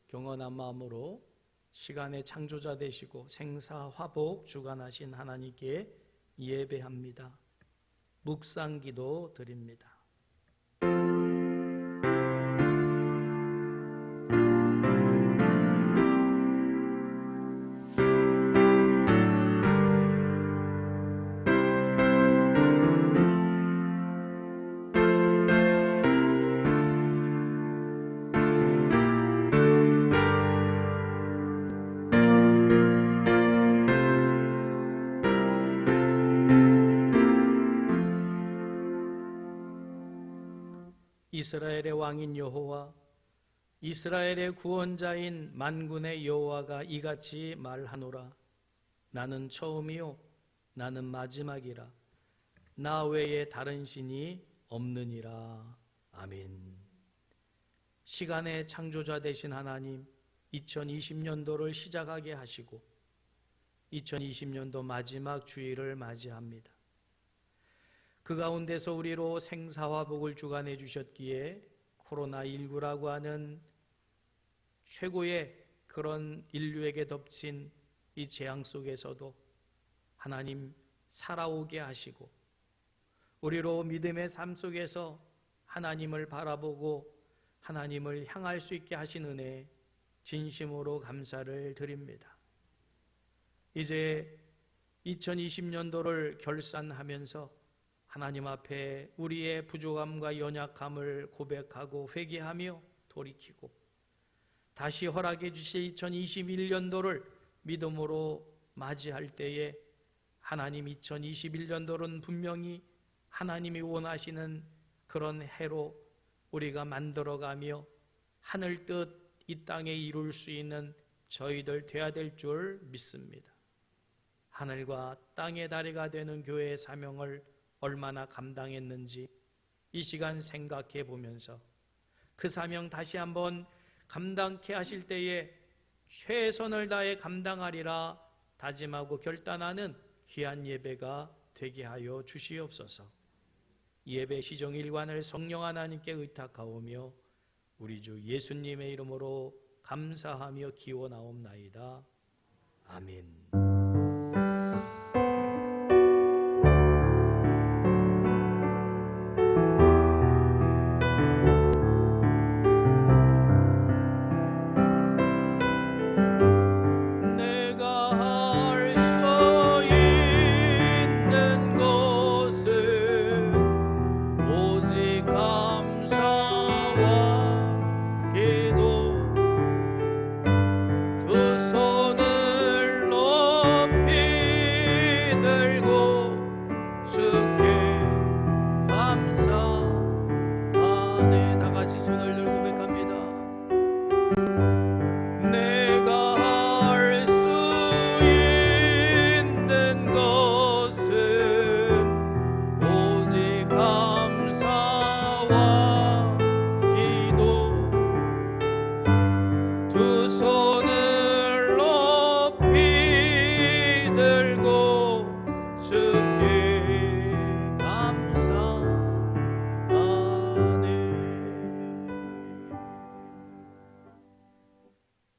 경건한 마음으로 시간의 창조자 되시고 생사화복 주관하신 하나님께 예배합니다. 묵상기도 드립니다. 이스라엘의 왕인 여호와, 이스라엘의 구원자인 만군의 여호와가 이같이 말하노라. 나는 처음이요 나는 마지막이라. 나 외에 다른 신이 없느니라. 아멘. 시간의 창조자 되신 하나님, 2020년도를 시작하게 하시고 2020년도 마지막 주일을 맞이합니다. 그 가운데서 우리로 생사화복을 주관해 주셨기에 코로나19라고 하는 최고의 그런 인류에게 덮친 이 재앙 속에서도 하나님 살아오게 하시고 우리로 믿음의 삶 속에서 하나님을 바라보고 하나님을 향할 수 있게 하신 은혜에 진심으로 감사를 드립니다. 이제 2020년도를 결산하면서 하나님 앞에 우리의 부족함과 연약함을 고백하고 회개하며 돌이키고 다시 허락해 주실 2021년도를 믿음으로 맞이할 때에 하나님 2021년도는 분명히 하나님이 원하시는 그런 해로 우리가 만들어가며 하늘 뜻 이 땅에 이룰 수 있는 저희들 되어야 될 줄 믿습니다. 하늘과 땅의 다리가 되는 교회의 사명을 얼마나 감당했는지 이 시간 생각해 보면서 그 사명 다시 한번 감당케 하실 때에 최선을 다해 감당하리라 다짐하고 결단하는 귀한 예배가 되게 하여 주시옵소서. 예배 시정 일관을 성령 하나님께 의탁하오며 우리 주 예수님의 이름으로 감사하며 기원하옵나이다. 아멘.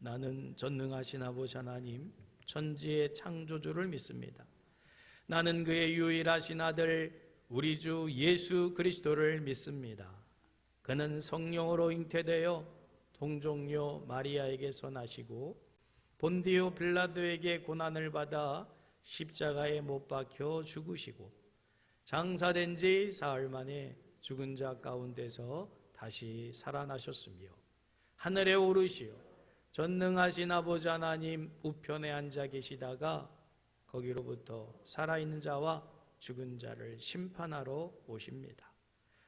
나는 전능하신 아버지 하나님, 천지의 창조주를 믿습니다. 나는 그의 유일하신 아들 우리 주 예수 그리스도를 믿습니다. 그는 성령으로 잉태되어 동정녀 마리아에게서 나시고 본디오 빌라도에게 고난을 받아 십자가에 못 박혀 죽으시고 장사된 지 사흘 만에 죽은 자 가운데서 다시 살아나셨으며 하늘에 오르시어 전능하신 아버지 하나님 우편에 앉아 계시다가 거기로부터 살아있는 자와 죽은 자를 심판하러 오십니다.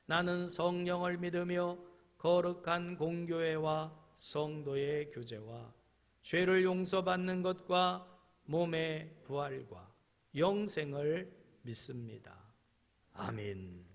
나는 성령을 믿으며 거룩한 공교회와 성도의 교제와 죄를 용서받는 것과 몸의 부활과 영생을 믿습니다. 아멘.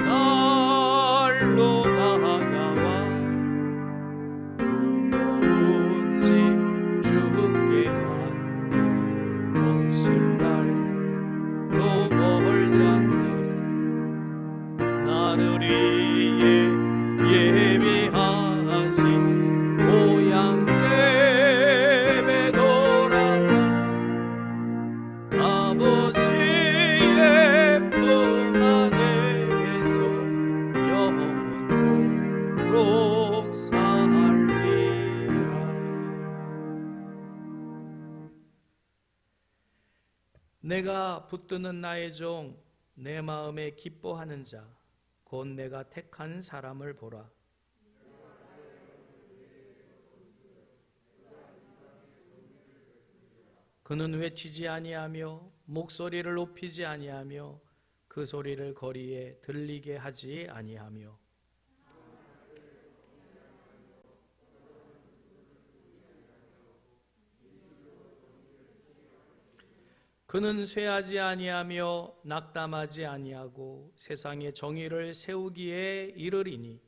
날로 다가와 오직 주께 난 벗을 날로 멀지 않네. 나를 위해 예비하신 모양 집에 돌아가 아버지의 품 안에서 영원토록 살리라. 내가 붙드는 나의 종 내 마음에 기뻐하는 자 곧 내가 택한 사람을 보라. 그는 외치지 아니하며 목소리를 높이지 아니하며 그 소리를 거리에 들리게 하지 아니하며 그는 쇠하지 아니하며 낙담하지 아니하고 세상의 정의를 세우기에 이르리니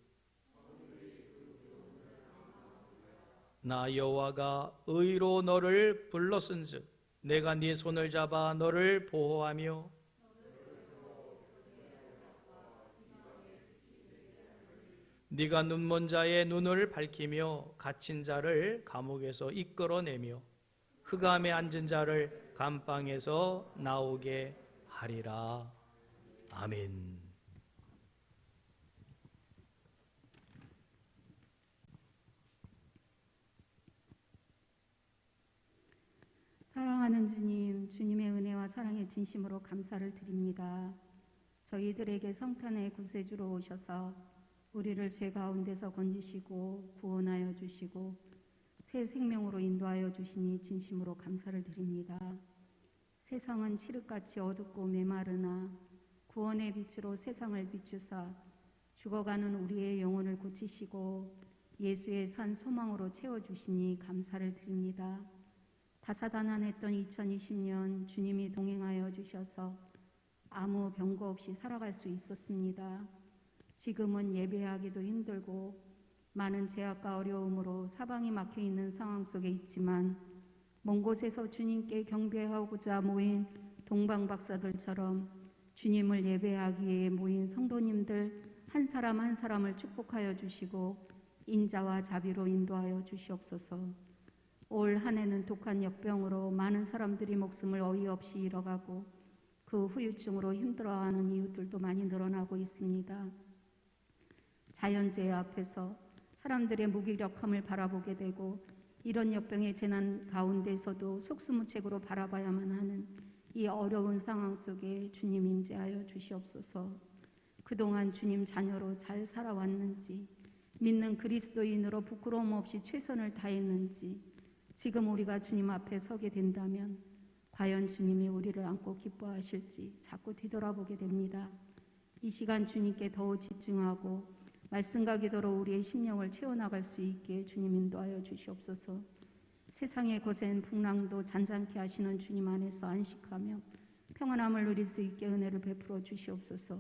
나 여호와가 의로 너를 불렀은즉 내가 네 손을 잡아 너를 보호하며 네가 눈먼 자의 눈을 밝히며 갇힌 자를 감옥에서 이끌어내며 흑암에 앉은 자를 감방에서 나오게 하리라. 아멘. 사랑하는 주님, 주님의 은혜와 사랑에 진심으로 감사를 드립니다. 저희들에게 성탄의 구세주로 오셔서 우리를 죄 가운데서 건지시고 구원하여 주시고 새 생명으로 인도하여 주시니 진심으로 감사를 드립니다. 세상은 칠흑같이 어둡고 메마르나 구원의 빛으로 세상을 비추사 죽어가는 우리의 영혼을 고치시고 예수의 산 소망으로 채워주시니 감사를 드립니다. 다사다난했던 2020년 주님이 동행하여 주셔서 아무 병거 없이 살아갈 수 있었습니다. 지금은 예배하기도 힘들고 많은 제약과 어려움으로 사방이 막혀있는 상황 속에 있지만 먼 곳에서 주님께 경배하고자 모인 동방박사들처럼 주님을 예배하기 위해 모인 성도님들 한 사람 한 사람을 축복하여 주시고 인자와 자비로 인도하여 주시옵소서. 올 한 해는 독한 역병으로 많은 사람들이 목숨을 어이없이 잃어가고 그 후유증으로 힘들어하는 이웃들도 많이 늘어나고 있습니다. 자연재해 앞에서 사람들의 무기력함을 바라보게 되고 이런 역병의 재난 가운데서도 속수무책으로 바라봐야만 하는 이 어려운 상황 속에 주님 임재하여 주시옵소서. 그동안 주님 자녀로 잘 살아왔는지, 믿는 그리스도인으로 부끄러움 없이 최선을 다했는지, 지금 우리가 주님 앞에 서게 된다면 과연 주님이 우리를 안고 기뻐하실지 자꾸 뒤돌아보게 됩니다. 이 시간 주님께 더욱 집중하고 말씀과 기도로 우리의 심령을 채워나갈 수 있게 주님 인도하여 주시옵소서. 세상의 거센 풍랑도 잔잔케 하시는 주님 안에서 안식하며 평안함을 누릴 수 있게 은혜를 베풀어 주시옵소서.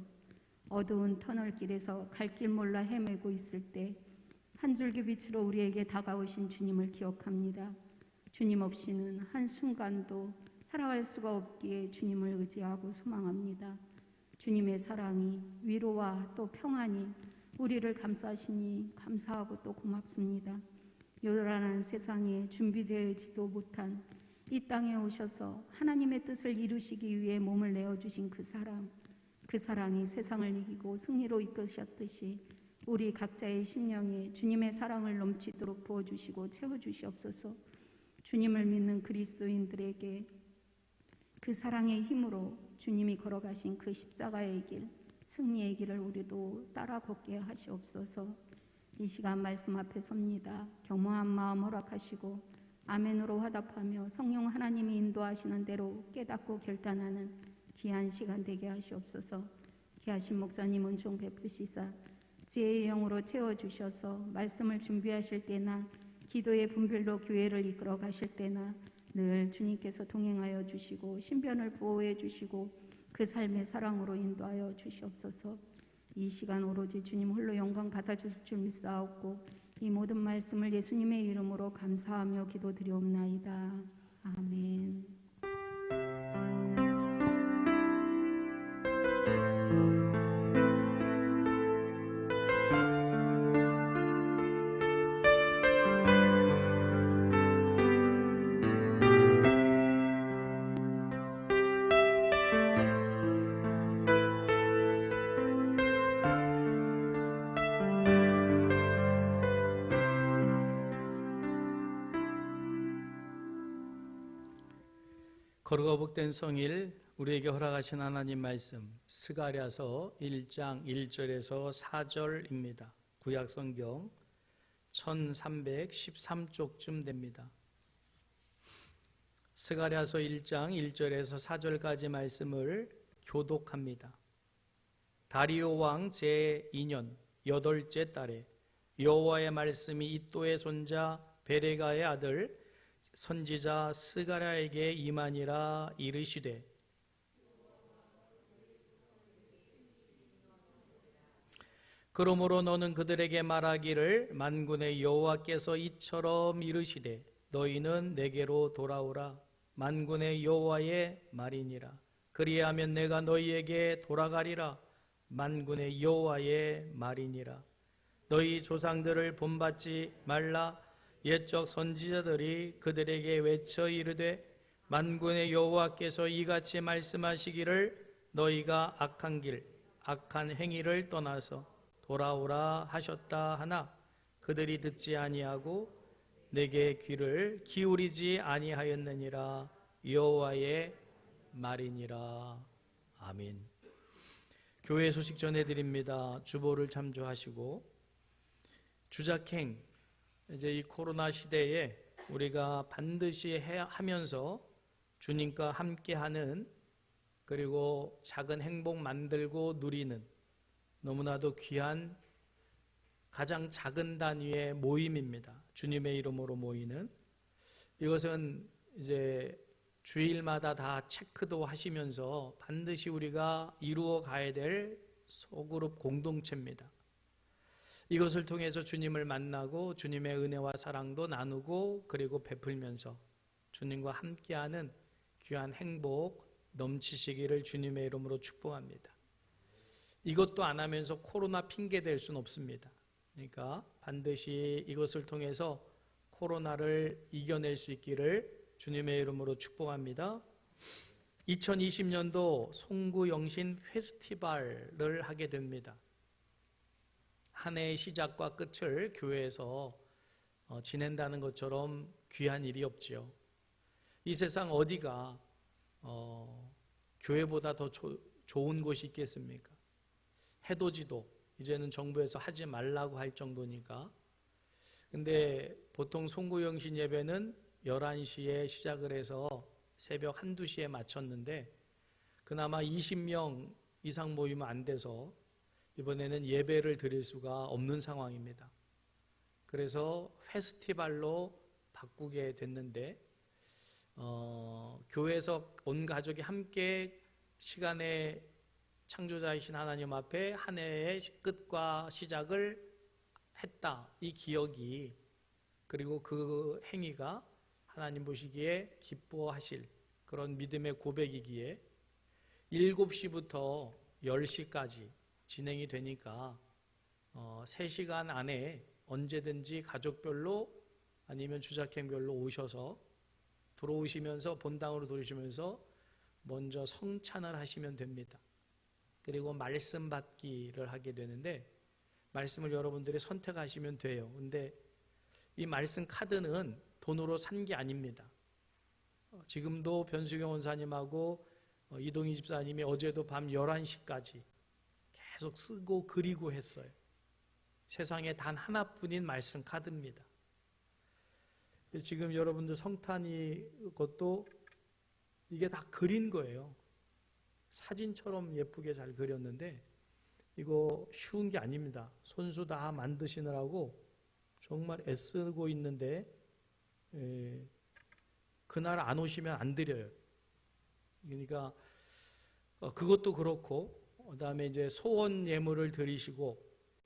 어두운 터널길에서 갈 길 몰라 헤매고 있을 때 한 줄기 빛으로 우리에게 다가오신 주님을 기억합니다. 주님 없이는 한순간도 살아갈 수가 없기에 주님을 의지하고 소망합니다. 주님의 사랑이 위로와 또 평안이 우리를 감싸시니 감사하고 또 고맙습니다. 요란한 세상에 준비되지도 못한 이 땅에 오셔서 하나님의 뜻을 이루시기 위해 몸을 내어주신 그 사랑이 세상을 이기고 승리로 이끄셨듯이 우리 각자의 심령에 주님의 사랑을 넘치도록 부어주시고 채워주시옵소서. 주님을 믿는 그리스도인들에게 그 사랑의 힘으로 주님이 걸어가신 그 십자가의 길, 승리의 길을 우리도 따라 걷게 하시옵소서. 이 시간 말씀 앞에 섭니다. 겸허한 마음 허락하시고 아멘으로 화답하며 성령 하나님이 인도하시는 대로 깨닫고 결단하는 귀한 시간 되게 하시옵소서. 귀하신 목사님 은총 베푸시사 지혜의 영으로 채워주셔서 말씀을 준비하실 때나 기도의 분별로 교회를 이끌어 가실 때나 늘 주님께서 동행하여 주시고 신변을 보호해 주시고 그 삶의 사랑으로 인도하여 주시옵소서. 이 시간 오로지 주님 홀로 영광 받아 주실 줄 믿사옵고 이 모든 말씀을 예수님의 이름으로 감사하며 기도드리옵나이다. 아멘. 거룩하고 복된 성일 우리에게 허락하신 하나님 말씀 스가랴서 1장 1절에서 4절입니다. 구약 성경 1313쪽쯤 됩니다. 스가랴서 1장 1절에서 4절까지 말씀을 교독합니다. 다리오 왕 제2년 8째 달에 여호와의 말씀이 이또의 손자 베레가의 아들 선지자 스가랴에게 임하니라. 이르시되 그러므로 너는 그들에게 말하기를 만군의 여호와께서 이처럼 이르시되 너희는 내게로 돌아오라. 만군의 여호와의 말이니라. 그리하면 내가 너희에게 돌아가리라. 만군의 여호와의 말이니라. 너희 조상들을 본받지 말라. 옛적 선지자들이 그들에게 외쳐 이르되 만군의 여호와께서 이같이 말씀하시기를 너희가 악한 길 악한 행위를 떠나서 돌아오라 하셨다 하나 그들이 듣지 아니하고 내게 귀를 기울이지 아니하였느니라. 여호와의 말이니라. 아멘. 교회 소식 전해드립니다. 주보를 참조하시고 주작행 이제 이 코로나 시대에 우리가 반드시 하면서 주님과 함께하는 그리고 작은 행복 만들고 누리는 너무나도 귀한 가장 작은 단위의 모임입니다. 주님의 이름으로 모이는 이것은 이제 주일마다 다 체크도 하시면서 반드시 우리가 이루어 가야 될 소그룹 공동체입니다. 이것을 통해서 주님을 만나고 주님의 은혜와 사랑도 나누고 그리고 베풀면서 주님과 함께하는 귀한 행복 넘치시기를 주님의 이름으로 축복합니다. 이것도 안 하면서 코로나 핑계 댈 수는 없습니다. 그러니까 반드시 이것을 통해서 코로나를 이겨낼 수 있기를 주님의 이름으로 축복합니다. 2020년도 송구영신 페스티벌을 하게 됩니다. 한 해의 시작과 끝을 교회에서 지낸다는 것처럼 귀한 일이 없지요. 이 세상 어디가 교회보다 더 좋은 곳이 있겠습니까? 해돋이도 이제는 정부에서 하지 말라고 할 정도니까. 근데 보통 송구영신 예배는 11시에 시작을 해서 새벽 1, 2시에 마쳤는데 그나마 20명 이상 모이면 안 돼서 이번에는 예배를 드릴 수가 없는 상황입니다. 그래서 페스티벌로 바꾸게 됐는데 교회에서 온 가족이 함께 시간에 창조자이신 하나님 앞에 한 해의 끝과 시작을 했다. 이 기억이 그리고 그 행위가 하나님 보시기에 기뻐하실 그런 믿음의 고백이기에 7시부터 10시까지 진행이 되니까 3시간 안에 언제든지 가족별로 아니면 주작행별로 오셔서 들어오시면서 본당으로 들어오시면서 먼저 성찬을 하시면 됩니다. 그리고 말씀 받기를 하게 되는데 말씀을 여러분들이 선택하시면 돼요. 근데 이 말씀 카드는 돈으로 산 게 아닙니다. 지금도 변수경 원사님하고 이동희 집사님이 어제도 밤 11시까지 계속 쓰고 그리고 했어요. 세상에 단 하나뿐인 말씀 카드입니다. 지금 여러분들 성탄이 것도 이게 다 그린 거예요. 사진처럼 예쁘게 잘 그렸는데 이거 쉬운 게 아닙니다. 손수 다 만드시느라고 정말 애쓰고 있는데 그날 안 오시면 안 드려요. 그러니까 그것도 그렇고 그다음에 이제 소원 예물을 드리시고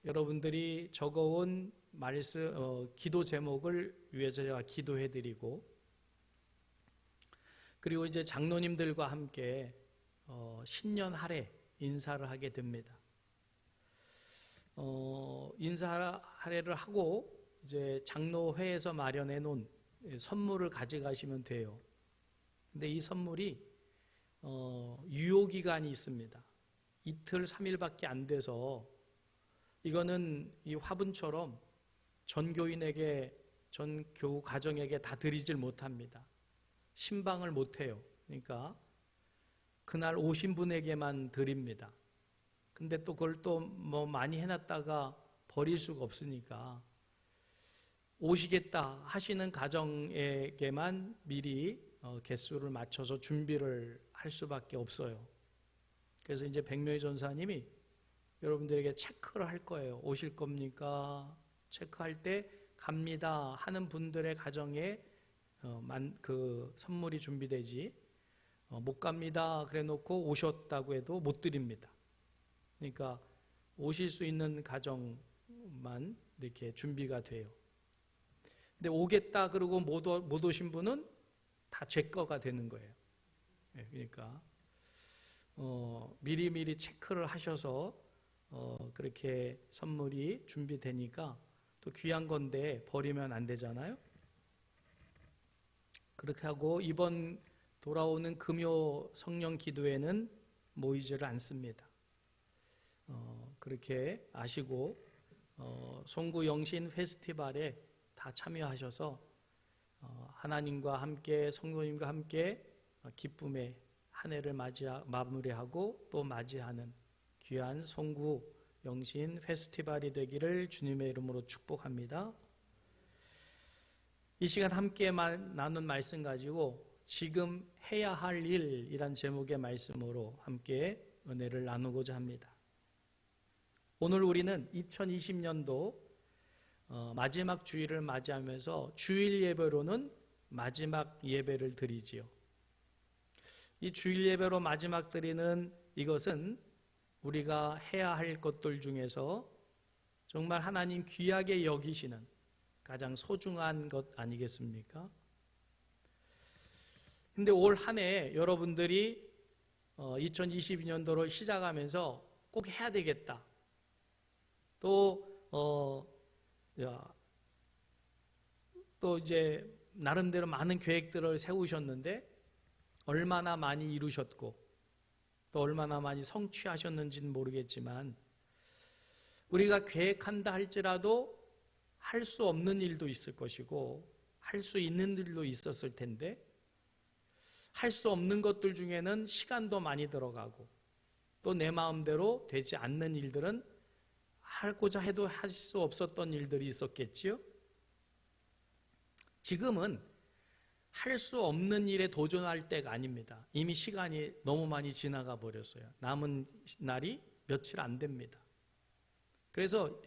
여러분들이 적어온 말씀 기도 제목을 위해서 제가 기도해 드리고 그리고 이제 장로님들과 함께 신년 할애 인사를 하게 됩니다. 인사 할애를 하고 이제 장로회에서 마련해 놓은 선물을 가져가시면 돼요. 근데 이 선물이 유효 기간이 있습니다. 이틀 3일밖에 안 돼서 이거는 이 화분처럼 전 교인에게 전 교우 가정에게 다 드리질 못합니다. 신방을 못 해요. 그러니까 그날 오신 분에게만 드립니다. 근데 또 그걸 또 뭐 많이 해놨다가 버릴 수가 없으니까 오시겠다 하시는 가정에게만 미리 개수를 맞춰서 준비를 할 수밖에 없어요. 그래서 이제 백묘희 전사님이 여러분들에게 체크를 할 거예요. 오실 겁니까? 체크할 때 갑니다 하는 분들의 가정에 그 선물이 준비되지 못 갑니다 그래 놓고 오셨다고 해도 못 드립니다. 그러니까 오실 수 있는 가정만 이렇게 준비가 돼요. 근데 오겠다 그러고 못 오신 분은 다 제 거가 되는 거예요. 그러니까 미리 체크를 하셔서 그렇게 선물이 준비되니까 또 귀한 건데 버리면 안 되잖아요. 그렇게 하고 이번 돌아오는 금요 성령 기도회는 모이지를 않습니다. 그렇게 아시고 송구 영신 페스티벌에 다 참여하셔서 하나님과 함께 성도님과 함께 기쁨의 한 해를 마무리하고 또 맞이하는 귀한 송구 영신 페스티벌이 되기를 주님의 이름으로 축복합니다. 이 시간 함께 나눈 말씀 가지고 지금 해야 할 일이란 제목의 말씀으로 함께 은혜를 나누고자 합니다. 오늘 우리는 2020년도 마지막 주일을 맞이하면서 주일 예배로는 마지막 예배를 드리지요. 이 주일 예배로 마지막 드리는 이것은 우리가 해야 할 것들 중에서 정말 하나님 귀하게 여기시는 가장 소중한 것 아니겠습니까? 근데 올 한 해 여러분들이 2022년도를 시작하면서 꼭 해야 되겠다. 또 이제 나름대로 많은 계획들을 세우셨는데 얼마나 많이 이루셨고 또 얼마나 많이 성취하셨는지는 모르겠지만 우리가 계획한다 할지라도 할 수 없는 일도 있을 것이고 할 수 있는 일도 있었을 텐데 할 수 없는 것들 중에는 시간도 많이 들어가고 또 내 마음대로 되지 않는 일들은 하고자 해도 할 수 없었던 일들이 있었겠지요. 지금은 할 수 없는 일에 도전할 때가 아닙니다. 이미 시간이 너무 많이 지나가 버렸어요. 남은 날이 며칠 안 됩니다. 그래서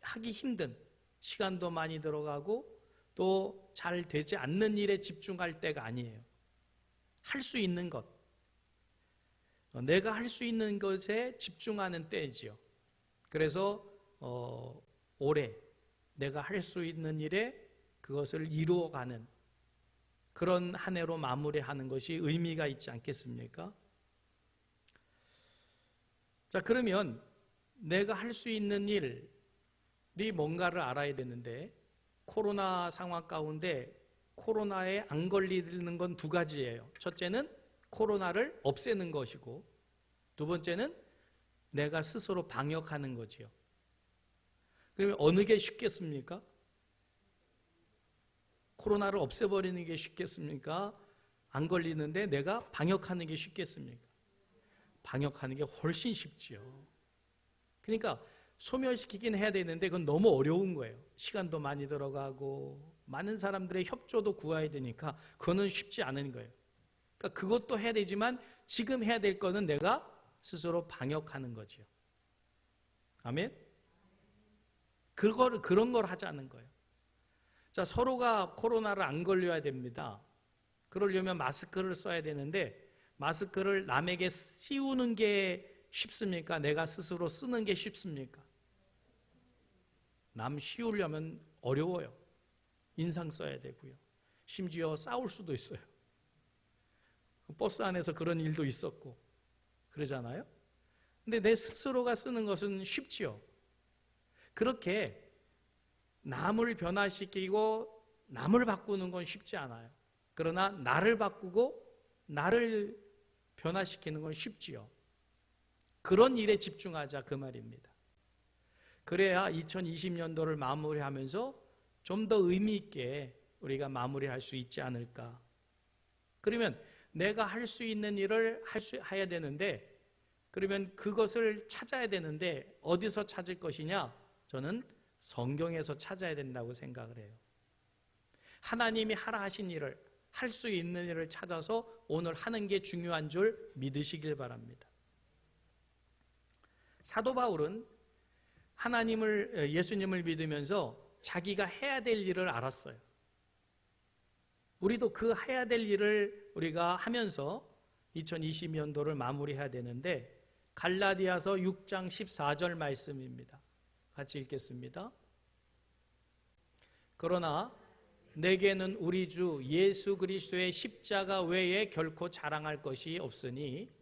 하기 힘든 시간도 많이 들어가고 또 잘 되지 않는 일에 집중할 때가 아니에요. 할 수 있는 것, 내가 할 수 있는 것에 집중하는 때이지요. 그래서 올해 내가 할 수 있는 일에 그것을 이루어가는 그런 한 해로 마무리하는 것이 의미가 있지 않겠습니까? 자, 그러면 내가 할 수 있는 일이 뭔가를 알아야 되는데 코로나 상황 가운데 코로나에 안 걸리는 건 두 가지예요. 첫째는 코로나를 없애는 것이고 두 번째는 내가 스스로 방역하는 거지요. 그러면 어느 게 쉽겠습니까? 코로나를 없애버리는 게 쉽겠습니까? 안 걸리는데 내가 방역하는 게 쉽겠습니까? 방역하는 게 훨씬 쉽지요. 그러니까 소멸시키긴 해야 되는데 그건 너무 어려운 거예요. 시간도 많이 들어가고 많은 사람들의 협조도 구해야 되니까 그거는 쉽지 않은 거예요. 그러니까 그것도 해야 되지만 지금 해야 될 거는 내가 스스로 방역하는 거지요. 아멘? 그런 걸 하자는 거예요. 자, 서로가 코로나를 안 걸려야 됩니다. 그러려면 마스크를 써야 되는데 마스크를 남에게 씌우는 게 쉽습니까? 내가 스스로 쓰는 게 쉽습니까? 남 씌우려면 어려워요. 인상 써야 되고요. 심지어 싸울 수도 있어요. 버스 안에서 그런 일도 있었고 그러잖아요. 근데 내 스스로가 쓰는 것은 쉽지요. 그렇게 남을 변화시키고 남을 바꾸는 건 쉽지 않아요. 그러나 나를 바꾸고 나를 변화시키는 건 쉽지요. 그런 일에 집중하자 그 말입니다. 그래야 2020년도를 마무리하면서 좀 더 의미 있게 우리가 마무리할 수 있지 않을까. 그러면 내가 할 수 있는 일을 해야 되는데, 그러면 그것을 찾아야 되는데 어디서 찾을 것이냐? 저는 성경에서 찾아야 된다고 생각을 해요. 하나님이 하라 하신 일을, 할 수 있는 일을 찾아서 오늘 하는 게 중요한 줄 믿으시길 바랍니다. 사도 바울은 예수님을 믿으면서 자기가 해야 될 일을 알았어요. 우리도 그 해야 될 일을 우리가 하면서 2020년도를 마무리해야 되는데, 갈라디아서 6장 14절 말씀입니다. 같이 읽겠습니다. 그러나 내게는 우리 주 예수 그리스도의 십자가 외에 결코 자랑할 것이 없으니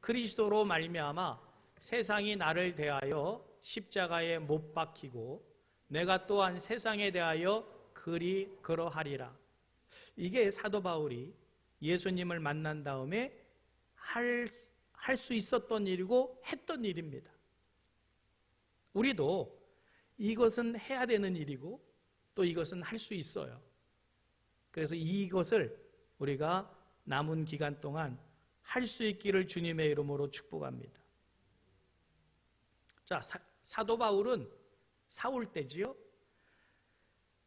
그리스도로 말미암아 세상이 나를 대하여 십자가에 못 박히고 내가 또한 세상에 대하여 그러하리라. 이게 사도 바울이 예수님을 만난 다음에 할 수 있었던 일이고 했던 일입니다. 우리도 이것은 해야 되는 일이고 또 이것은 할 수 있어요. 그래서 이것을 우리가 남은 기간 동안 할 수 있기를 주님의 이름으로 축복합니다. 자, 사도 바울은 사울 때지요.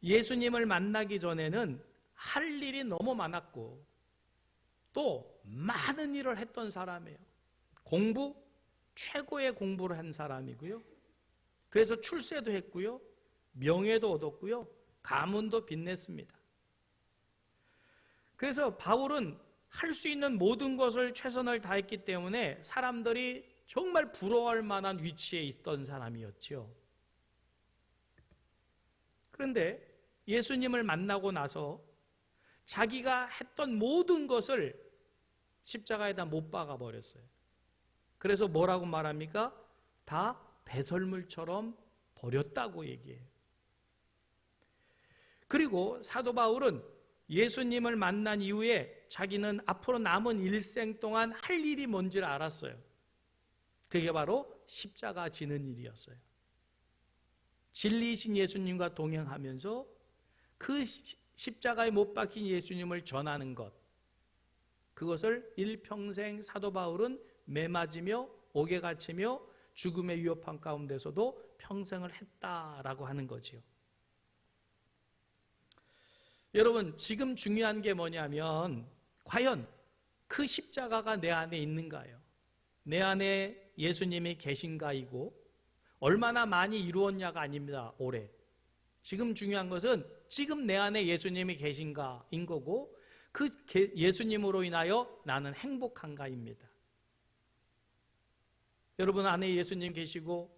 예수님을 만나기 전에는 할 일이 너무 많았고 또 많은 일을 했던 사람이에요. 최고의 공부를 한 사람이고요. 그래서 출세도 했고요. 명예도 얻었고요. 가문도 빛냈습니다. 그래서 바울은 할 수 있는 모든 것을 최선을 다했기 때문에 사람들이 정말 부러워할 만한 위치에 있던 사람이었죠. 그런데 예수님을 만나고 나서 자기가 했던 모든 것을 십자가에다 못 박아 버렸어요. 그래서 뭐라고 말합니까? 다 배설물처럼 버렸다고 얘기해요. 그리고 사도 바울은 예수님을 만난 이후에 자기는 앞으로 남은 일생 동안 할 일이 뭔지를 알았어요. 그게 바로 십자가 지는 일이었어요. 진리이신 예수님과 동행하면서 그 십자가에 못 박힌 예수님을 전하는 것, 그것을 일평생 사도 바울은 매맞으며 옥에 갇히며 죽음의 위협한 가운데서도 평생을 했다라고 하는 거지요. 여러분, 지금 중요한 게 뭐냐면 과연 그 십자가가 내 안에 있는가요? 내 안에 예수님이 계신가이고 얼마나 많이 이루었냐가 아닙니다. 올해. 지금 중요한 것은 지금 내 안에 예수님이 계신가인 거고 그 예수님으로 인하여 나는 행복한가입니다. 여러분 안에 예수님 계시고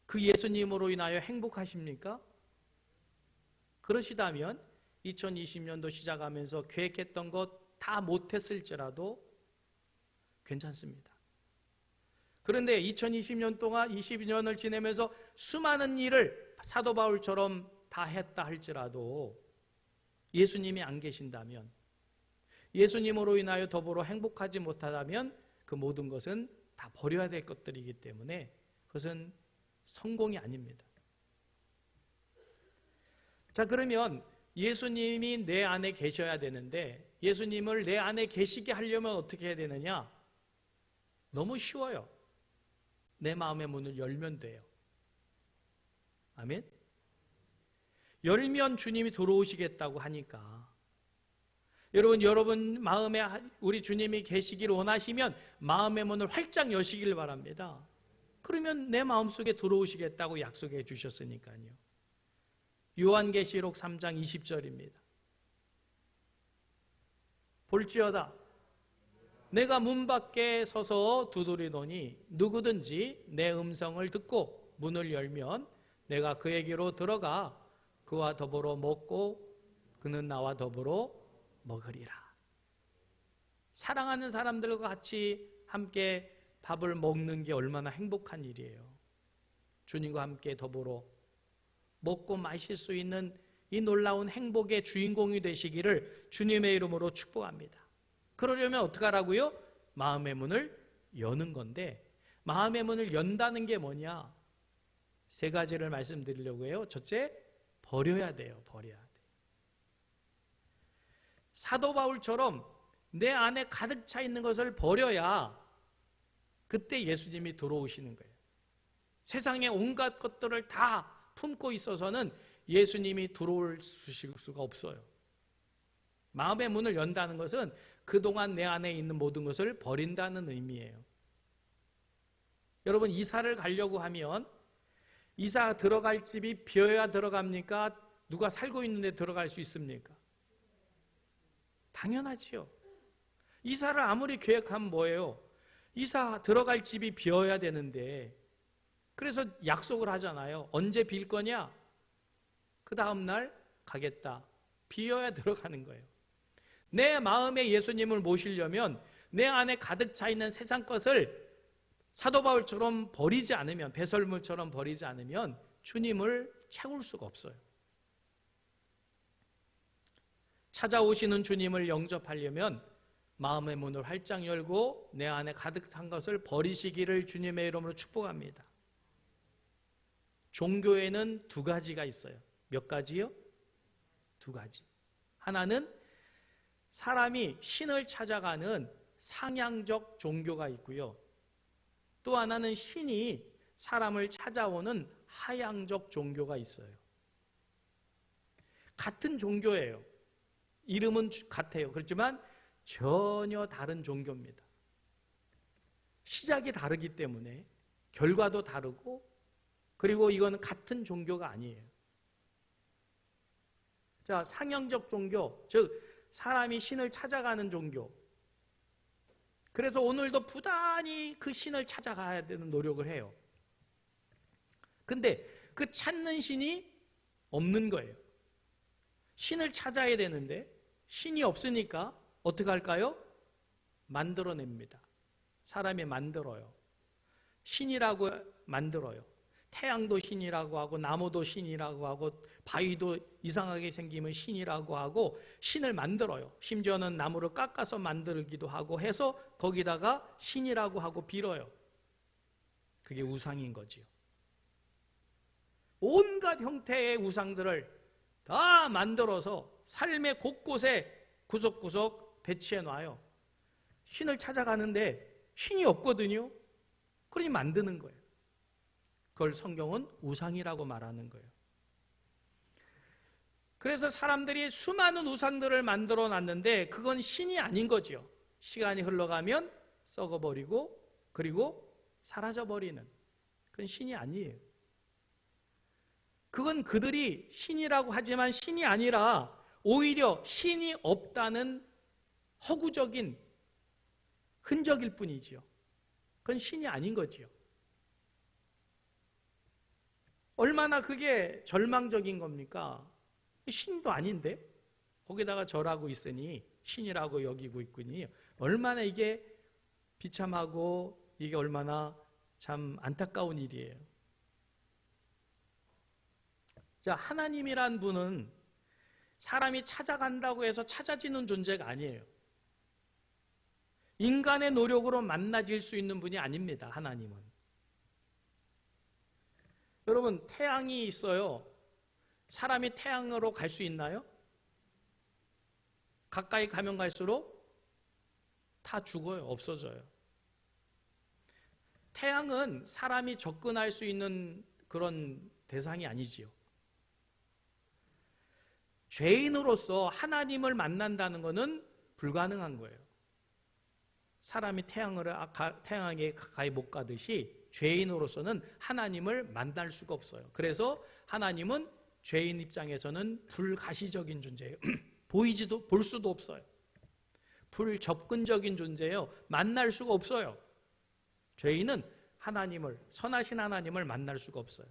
그 예수님으로 인하여 행복하십니까? 그러시다면 2020년도 시작하면서 계획했던 것 다 못했을지라도 괜찮습니다. 그런데 2020년 동안 22년을 지내면서 수많은 일을 사도 바울처럼 다 했다 할지라도 예수님이 안 계신다면, 예수님으로 인하여 더불어 행복하지 못하다면 그 모든 것은 다 버려야 될 것들이기 때문에 그것은 성공이 아닙니다. 자, 그러면 예수님이 내 안에 계셔야 되는데 예수님을 내 안에 계시게 하려면 어떻게 해야 되느냐? 너무 쉬워요. 내 마음의 문을 열면 돼요. 아멘? 열면 주님이 들어오시겠다고 하니까 여러분 마음에 우리 주님이 계시기를 원하시면 마음의 문을 활짝 여시길 바랍니다. 그러면 내 마음속에 들어오시겠다고 약속해 주셨으니까요. 요한계시록 3장 20절입니다. 볼지어다 내가 문 밖에 서서 두드리노니 누구든지 내 음성을 듣고 문을 열면 내가 그에게로 들어가 그와 더불어 먹고 그는 나와 더불어 먹으리라. 사랑하는 사람들과 같이 함께 밥을 먹는 게 얼마나 행복한 일이에요. 주님과 함께 더불어 먹고 마실 수 있는 이 놀라운 행복의 주인공이 되시기를 주님의 이름으로 축복합니다. 그러려면 어떻게 하라고요? 마음의 문을 여는 건데, 마음의 문을 연다는 게 뭐냐? 세 가지를 말씀드리려고 해요. 첫째, 버려야 돼요. 버려야 돼. 사도 바울처럼 내 안에 가득 차 있는 것을 버려야 그때 예수님이 들어오시는 거예요. 세상의 온갖 것들을 다 품고 있어서는 예수님이 들어올 수가 없어요. 마음의 문을 연다는 것은 그동안 내 안에 있는 모든 것을 버린다는 의미예요. 여러분, 이사를 가려고 하면 이사 들어갈 집이 비어야 들어갑니까? 누가 살고 있는데 들어갈 수 있습니까? 당연하지요. 이사를 아무리 계획하면 뭐예요? 이사 들어갈 집이 비어야 되는데, 그래서 약속을 하잖아요. 언제 빌 거냐? 그 다음 날 가겠다. 비어야 들어가는 거예요. 내 마음에 예수님을 모시려면 내 안에 가득 차 있는 세상 것을 사도 바울처럼 버리지 않으면, 배설물처럼 버리지 않으면 주님을 채울 수가 없어요. 찾아오시는 주님을 영접하려면 마음의 문을 활짝 열고 내 안에 가득 찬 것을 버리시기를 주님의 이름으로 축복합니다. 종교에는 두 가지가 있어요. 몇 가지요? 두 가지. 하나는 사람이 신을 찾아가는 상향적 종교가 있고요. 또 하나는 신이 사람을 찾아오는 하향적 종교가 있어요. 같은 종교예요. 이름은 같아요. 그렇지만 전혀 다른 종교입니다. 시작이 다르기 때문에 결과도 다르고, 그리고 이건 같은 종교가 아니에요. 자, 상향적 종교, 즉 사람이 신을 찾아가는 종교. 그래서 오늘도 부단히 그 신을 찾아가야 되는 노력을 해요. 근데 그 찾는 신이 없는 거예요. 신을 찾아야 되는데 신이 없으니까 어떻게 할까요? 만들어냅니다. 사람이 만들어요. 신이라고 만들어요. 태양도 신이라고 하고, 나무도 신이라고 하고, 바위도 이상하게 생기면 신이라고 하고, 신을 만들어요. 심지어는 나무를 깎아서 만들기도 하고 해서 거기다가 신이라고 하고 빌어요. 그게 우상인 거지요. 온갖 형태의 우상들을 다 만들어서 삶의 곳곳에 구석구석 배치해 놔요. 신을 찾아가는데 신이 없거든요. 그러니 만드는 거예요. 그걸 성경은 우상이라고 말하는 거예요. 그래서 사람들이 수많은 우상들을 만들어 놨는데 그건 신이 아닌 거죠. 시간이 흘러가면 썩어버리고 그리고 사라져버리는, 그건 신이 아니에요. 그건 그들이 신이라고 하지만 신이 아니라 오히려 신이 없다는 허구적인 흔적일 뿐이지요. 그건 신이 아닌 거지요. 얼마나 그게 절망적인 겁니까? 신도 아닌데 거기다가 절하고 있으니 신이라고 여기고 있으니 얼마나 이게 비참하고 이게 얼마나 참 안타까운 일이에요. 자, 하나님이란 분은 사람이 찾아간다고 해서 찾아지는 존재가 아니에요. 인간의 노력으로 만나질 수 있는 분이 아닙니다. 하나님은. 여러분, 태양이 있어요. 사람이 태양으로 갈 수 있나요? 가까이 가면 갈수록 다 죽어요. 없어져요. 태양은 사람이 접근할 수 있는 그런 대상이 아니지요. 죄인으로서 하나님을 만난다는 것은 불가능한 거예요. 사람이 태양에게 가까이 못 가듯이 죄인으로서는 하나님을 만날 수가 없어요. 그래서 하나님은 죄인 입장에서는 불가시적인 존재예요. 볼 수도 없어요. 불접근적인 존재예요. 만날 수가 없어요. 죄인은 하나님을, 선하신 하나님을 만날 수가 없어요.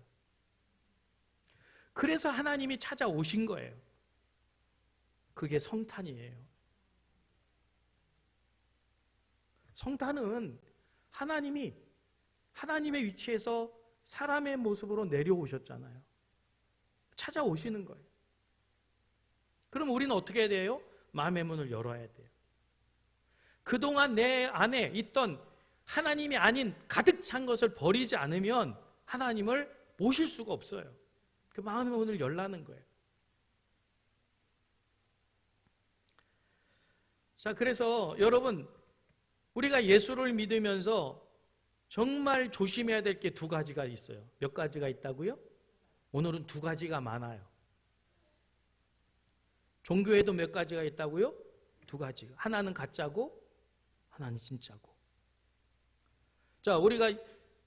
그래서 하나님이 찾아오신 거예요. 그게 성탄이에요. 성탄은 하나님이 하나님의 위치에서 사람의 모습으로 내려오셨잖아요. 찾아오시는 거예요. 그럼 우리는 어떻게 해야 돼요? 마음의 문을 열어야 돼요. 그동안 내 안에 있던 하나님이 아닌 가득 찬 것을 버리지 않으면 하나님을 모실 수가 없어요. 그 마음의 문을 열라는 거예요. 자, 그래서 여러분, 우리가 예수를 믿으면서 정말 조심해야 될 게 두 가지가 있어요. 몇 가지가 있다고요? 오늘은 두 가지가 많아요. 종교에도 몇 가지가 있다고요? 두 가지가. 하나는 가짜고 하나는 진짜고. 자, 우리가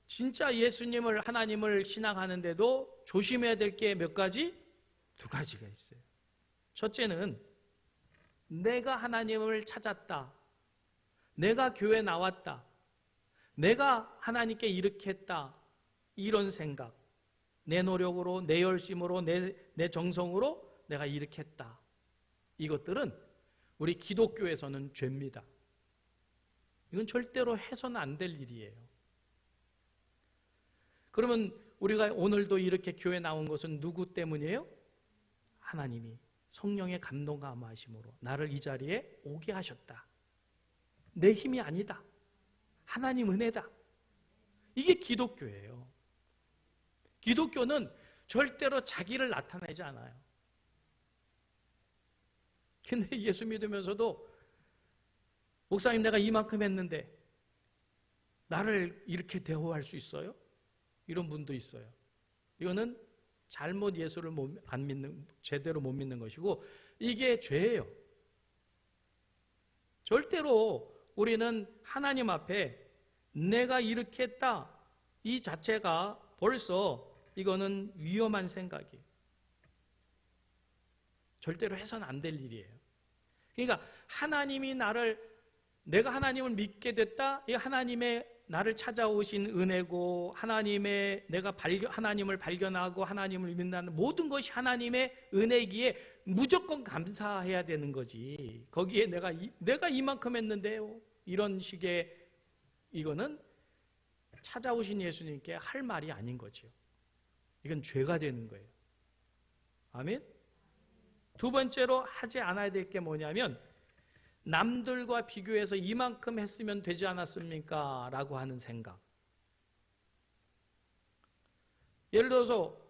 진짜 예수님을, 하나님을 신앙하는데도 조심해야 될 게 몇 가지? 두 가지가 있어요. 첫째는 내가 하나님을 찾았다. 내가 교회 나왔다. 내가 하나님께 이렇게 했다. 이런 생각. 내 노력으로, 내 열심으로, 내 정성으로 내가 이렇게 했다. 이것들은 우리 기독교에서는 죄입니다. 이건 절대로 해서는 안 될 일이에요. 그러면 우리가 오늘도 이렇게 교회 나온 것은 누구 때문이에요? 하나님이 성령의 감동과 감화하심으로 나를 이 자리에 오게 하셨다. 내 힘이 아니다. 하나님 은혜다. 이게 기독교예요. 기독교는 절대로 자기를 나타내지 않아요. 근데 예수 믿으면서도 목사님 내가 이만큼 했는데 나를 이렇게 대우할 수 있어요? 이런 분도 있어요. 이거는 잘못 예수를 안 믿는, 제대로 못 믿는 것이고 이게 죄예요. 절대로 우리는 하나님 앞에 내가 이렇게 했다 이 자체가 벌써 이거는 위험한 생각이에요. 절대로 해서는 안 될 일이에요. 그러니까 하나님이 내가 하나님을 믿게 됐다. 이 하나님의 나를 찾아오신 은혜고 내가 하나님을 발견하고 하나님을 믿는 모든 것이 하나님의 은혜기에 무조건 감사해야 되는 거지. 거기에 내가 이만큼 했는데요. 이런 식의 이거는 찾아오신 예수님께 할 말이 아닌 거죠. 이건 죄가 되는 거예요. 아멘. 두 번째로 하지 않아야 될 게 뭐냐면 남들과 비교해서 이만큼 했으면 되지 않았습니까? 라고 하는 생각. 예를 들어서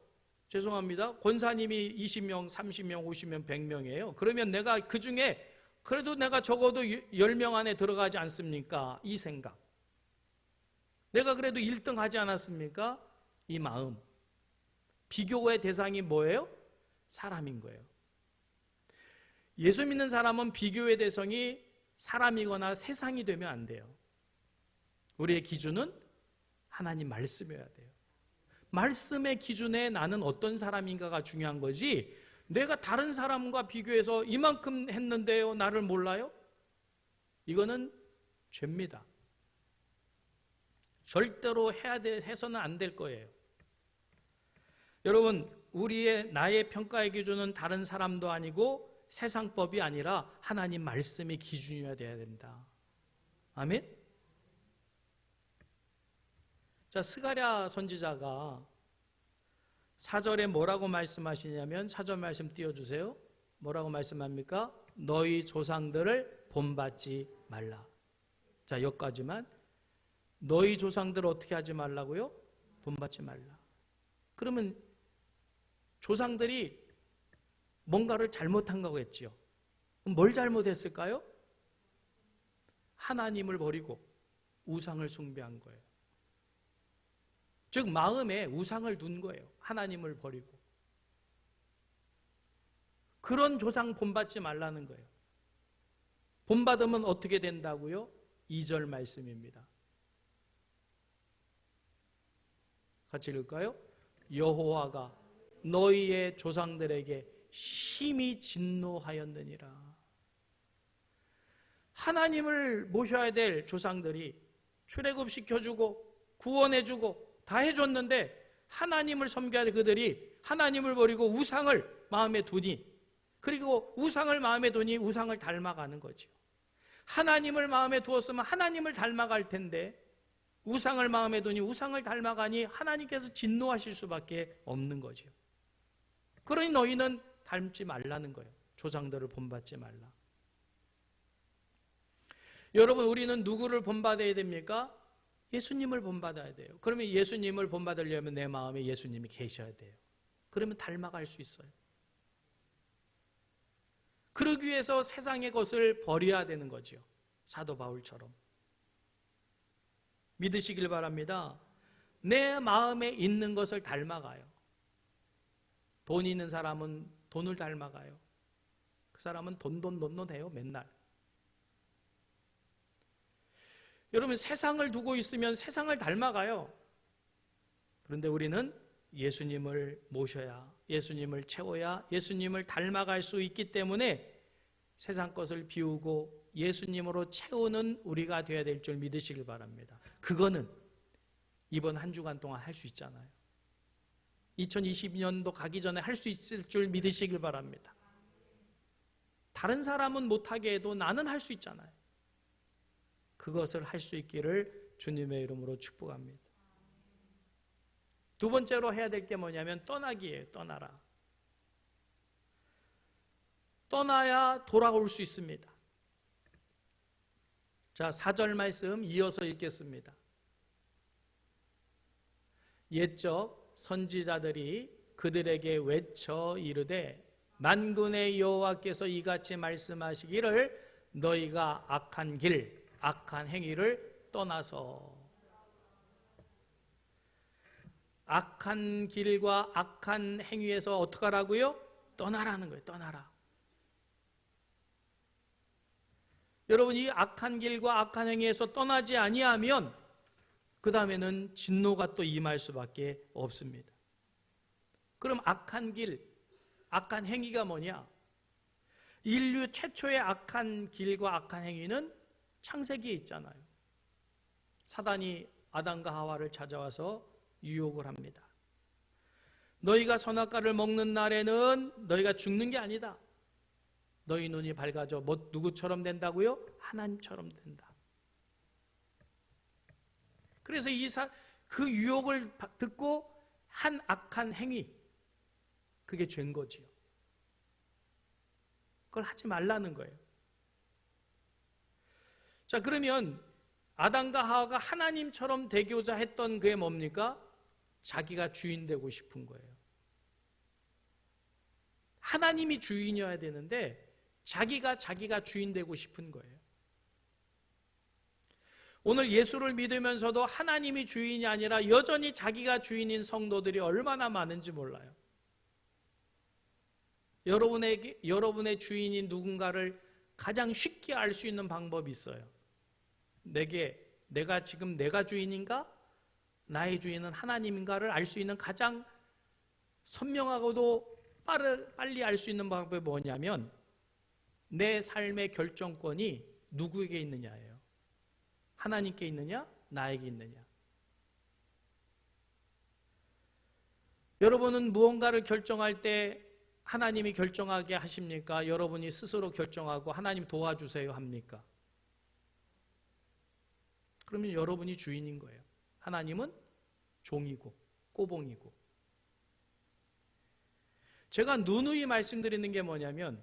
죄송합니다. 권사님이 20명, 30명, 50명, 100명이에요. 그러면 내가 그 중에 그래도 내가 적어도 10명 안에 들어가지 않습니까? 이 생각. 내가 그래도 1등 하지 않았습니까? 이 마음. 비교의 대상이 뭐예요? 사람인 거예요. 예수 믿는 사람은 비교의 대상이 사람이거나 세상이 되면 안 돼요. 우리의 기준은 하나님 말씀이어야 돼요. 말씀의 기준에 나는 어떤 사람인가가 중요한 거지 내가 다른 사람과 비교해서 이만큼 했는데요 나를 몰라요? 이거는 죄입니다. 절대로 해서는 안 될 거예요. 여러분, 나의 평가의 기준은 다른 사람도 아니고 세상법이 아니라 하나님 말씀의 기준이어야 된다. 아멘? 자, 스가랴 선지자가 4절에 뭐라고 말씀하시냐면 4절 말씀 띄워주세요. 뭐라고 말씀합니까? 너희 조상들을 본받지 말라. 자, 여기까지만. 너희 조상들을 어떻게 하지 말라고요? 본받지 말라. 그러면 조상들이 뭔가를 잘못한 거겠지요. 뭘 잘못했을까요? 하나님을 버리고 우상을 숭배한 거예요. 즉 마음에 우상을 둔 거예요. 하나님을 버리고. 그런 조상 본받지 말라는 거예요. 본받으면 어떻게 된다고요? 2절 말씀입니다. 같이 읽을까요? 여호와가 너희의 조상들에게 심히 진노하였느니라. 하나님을 모셔야 될 조상들이 출애굽시켜주고 구원해주고 다 해줬는데 하나님을 섬겨야 될 그들이 하나님을 버리고 우상을 마음에 두니, 그리고 우상을 마음에 두니 우상을 닮아가는 거죠. 하나님을 마음에 두었으면 하나님을 닮아갈 텐데 우상을 마음에 두니 우상을 닮아가니 하나님께서 진노하실 수밖에 없는 거죠. 그러니 너희는 닮지 말라는 거예요. 조상들을 본받지 말라. 여러분, 우리는 누구를 본받아야 됩니까? 예수님을 본받아야 돼요. 그러면 예수님을 본받으려면 내 마음에 예수님이 계셔야 돼요. 그러면 닮아갈 수 있어요. 그러기 위해서 세상의 것을 버려야 되는 거죠. 사도 바울처럼. 믿으시길 바랍니다. 내 마음에 있는 것을 닮아가요. 돈 있는 사람은 돈을 닮아가요. 그 사람은 돈 해요, 맨날. 여러분, 세상을 두고 있으면 세상을 닮아가요. 그런데 우리는 예수님을 모셔야, 예수님을 채워야 예수님을 닮아갈 수 있기 때문에 세상 것을 비우고 예수님으로 채우는 우리가 되어야 될 줄 믿으시길 바랍니다. 그거는 이번 한 주간 동안 할 수 있잖아요. 2020년도 가기 전에 할 수 있을 줄 믿으시길 바랍니다. 다른 사람은 못하게 해도 나는 할 수 있잖아요. 그것을 할 수 있기를 주님의 이름으로 축복합니다. 두 번째로 해야 될 게 뭐냐면 떠나기예요. 떠나라. 떠나야 돌아올 수 있습니다. 자, 4절 말씀 이어서 읽겠습니다. 옛적 선지자들이 그들에게 외쳐 이르되 만군의 여호와께서 이같이 말씀하시기를 너희가 악한 길, 악한 행위를 떠나서. 악한 길과 악한 행위에서 어떻게 하라고요? 떠나라는 거예요. 떠나라. 여러분, 이 악한 길과 악한 행위에서 떠나지 아니하면 그 다음에는 진노가 또 임할 수밖에 없습니다. 그럼 악한 길, 악한 행위가 뭐냐? 인류 최초의 악한 길과 악한 행위는 창세기에 있잖아요. 사단이 아담과 하와를 찾아와서 유혹을 합니다. 너희가 선악과를 먹는 날에는 너희가 죽는 게 아니다. 너희 눈이 밝아져 누구처럼 된다고요? 하나님처럼 된다. 그래서 그 유혹을 듣고 한 악한 행위, 그게 죄인 거지요. 그걸 하지 말라는 거예요. 자, 그러면 아담과 하와가 하나님처럼 되고자 했던 그게 뭡니까? 자기가 주인 되고 싶은 거예요. 하나님이 주인이어야 되는데 자기가 주인 되고 싶은 거예요. 오늘 예수를 믿으면서도 하나님이 주인이 아니라 여전히 자기가 주인인 성도들이 얼마나 많은지 몰라요. 여러분의 주인이 누군가를 가장 쉽게 알 수 있는 방법이 있어요. 내가 지금 내가 주인인가? 나의 주인은 하나님인가를 알 수 있는 가장 선명하고도 빨리 알 수 있는 방법이 뭐냐면 내 삶의 결정권이 누구에게 있느냐예요. 하나님께 있느냐? 나에게 있느냐? 여러분은 무언가를 결정할 때 하나님이 결정하게 하십니까? 여러분이 스스로 결정하고 하나님 도와주세요 합니까? 그러면 여러분이 주인인 거예요. 하나님은 종이고 꼬봉이고. 제가 누누이 말씀드리는 게 뭐냐면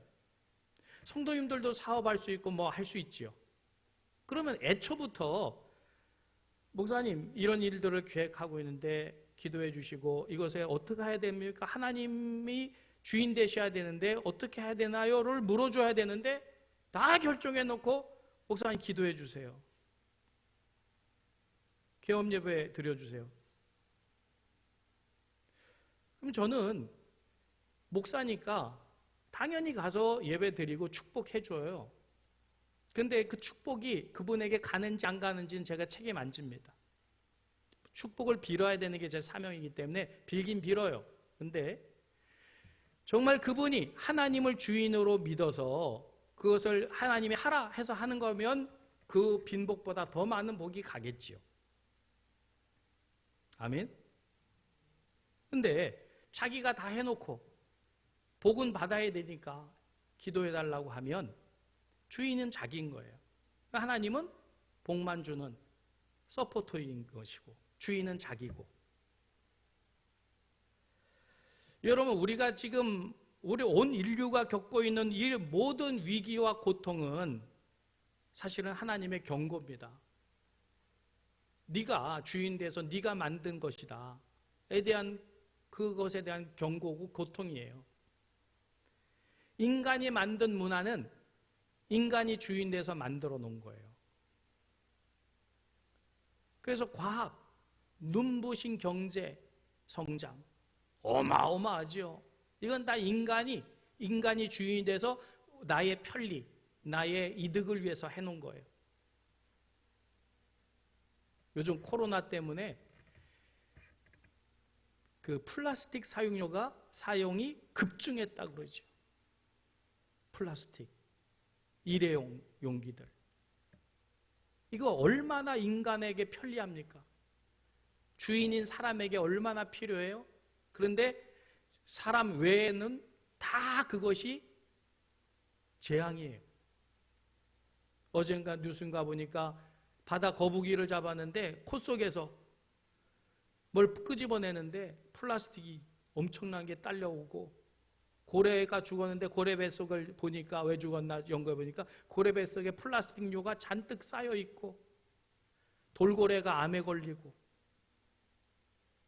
성도님들도 사업할 수 있고 뭐 할 수 있지요. 그러면 애초부터 목사님 이런 일들을 계획하고 있는데 기도해 주시고 이것에 어떻게 해야 됩니까? 하나님이 주인 되셔야 되는데 어떻게 해야 되나요?를 물어줘야 되는데 다 결정해 놓고 목사님 기도해 주세요. 개업 예배 드려주세요. 그럼 저는 목사니까 당연히 가서 예배 드리고 축복해 줘요. 근데 그 축복이 그분에게 가는지 안 가는지는 제가 책임 안 집니다. 축복을 빌어야 되는 게 제 사명이기 때문에 빌긴 빌어요. 근데 정말 그분이 하나님을 주인으로 믿어서 그것을 하나님이 하라 해서 하는 거면 그 빈복보다 더 많은 복이 가겠지요. 아멘. 근데 자기가 다 해놓고 복은 받아야 되니까 기도해달라고 하면 주인은 자기인 거예요. 하나님은 복만 주는 서포터인 것이고 주인은 자기고. 여러분, 우리가 지금 우리 온 인류가 겪고 있는 이 모든 위기와 고통은 사실은 하나님의 경고입니다. 네가 주인 돼서 네가 만든 것이다 에 대한 그것에 대한 경고고 고통이에요. 인간이 만든 문화는 인간이 주인 돼서 만들어 놓은 거예요. 그래서 과학, 눈부신 경제, 성장 어마어마하죠. 이건 다 인간이 주인이 돼서 나의 편리, 나의 이득을 위해서 해놓은 거예요. 요즘 코로나 때문에 그 플라스틱 사용이 급증했다 그러죠. 플라스틱, 일회용 용기들. 이거 얼마나 인간에게 편리합니까? 주인인 사람에게 얼마나 필요해요? 그런데 사람 외에는 다 그것이 재앙이에요. 어젠가 뉴스인가 보니까 바다 거북이를 잡았는데 코 속에서 뭘 끄집어내는데 플라스틱이 엄청난 게 딸려오고, 고래가 죽었는데 고래 뱃속을 보니까 왜 죽었나 연구해 보니까 고래 뱃속에 플라스틱류가 잔뜩 쌓여 있고, 돌고래가 암에 걸리고,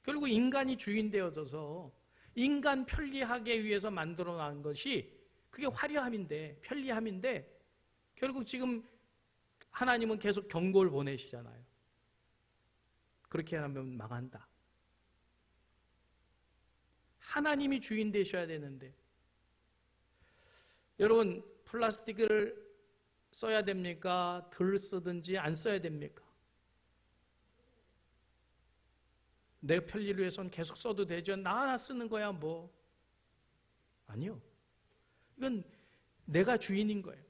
결국 인간이 주인 되어져서 인간 편리하게 위해서 만들어 놓은 것이 그게 화려함인데, 편리함인데, 결국 지금 하나님은 계속 경고를 보내시잖아요. 그렇게 하면 망한다. 하나님이 주인 되셔야 되는데, 여러분, 플라스틱을 써야 됩니까? 덜 쓰든지 안 써야 됩니까? 내 편리를 위해서는 계속 써도 되죠. 나 하나 쓰는 거야 뭐. 아니요. 이건 내가 주인인 거예요.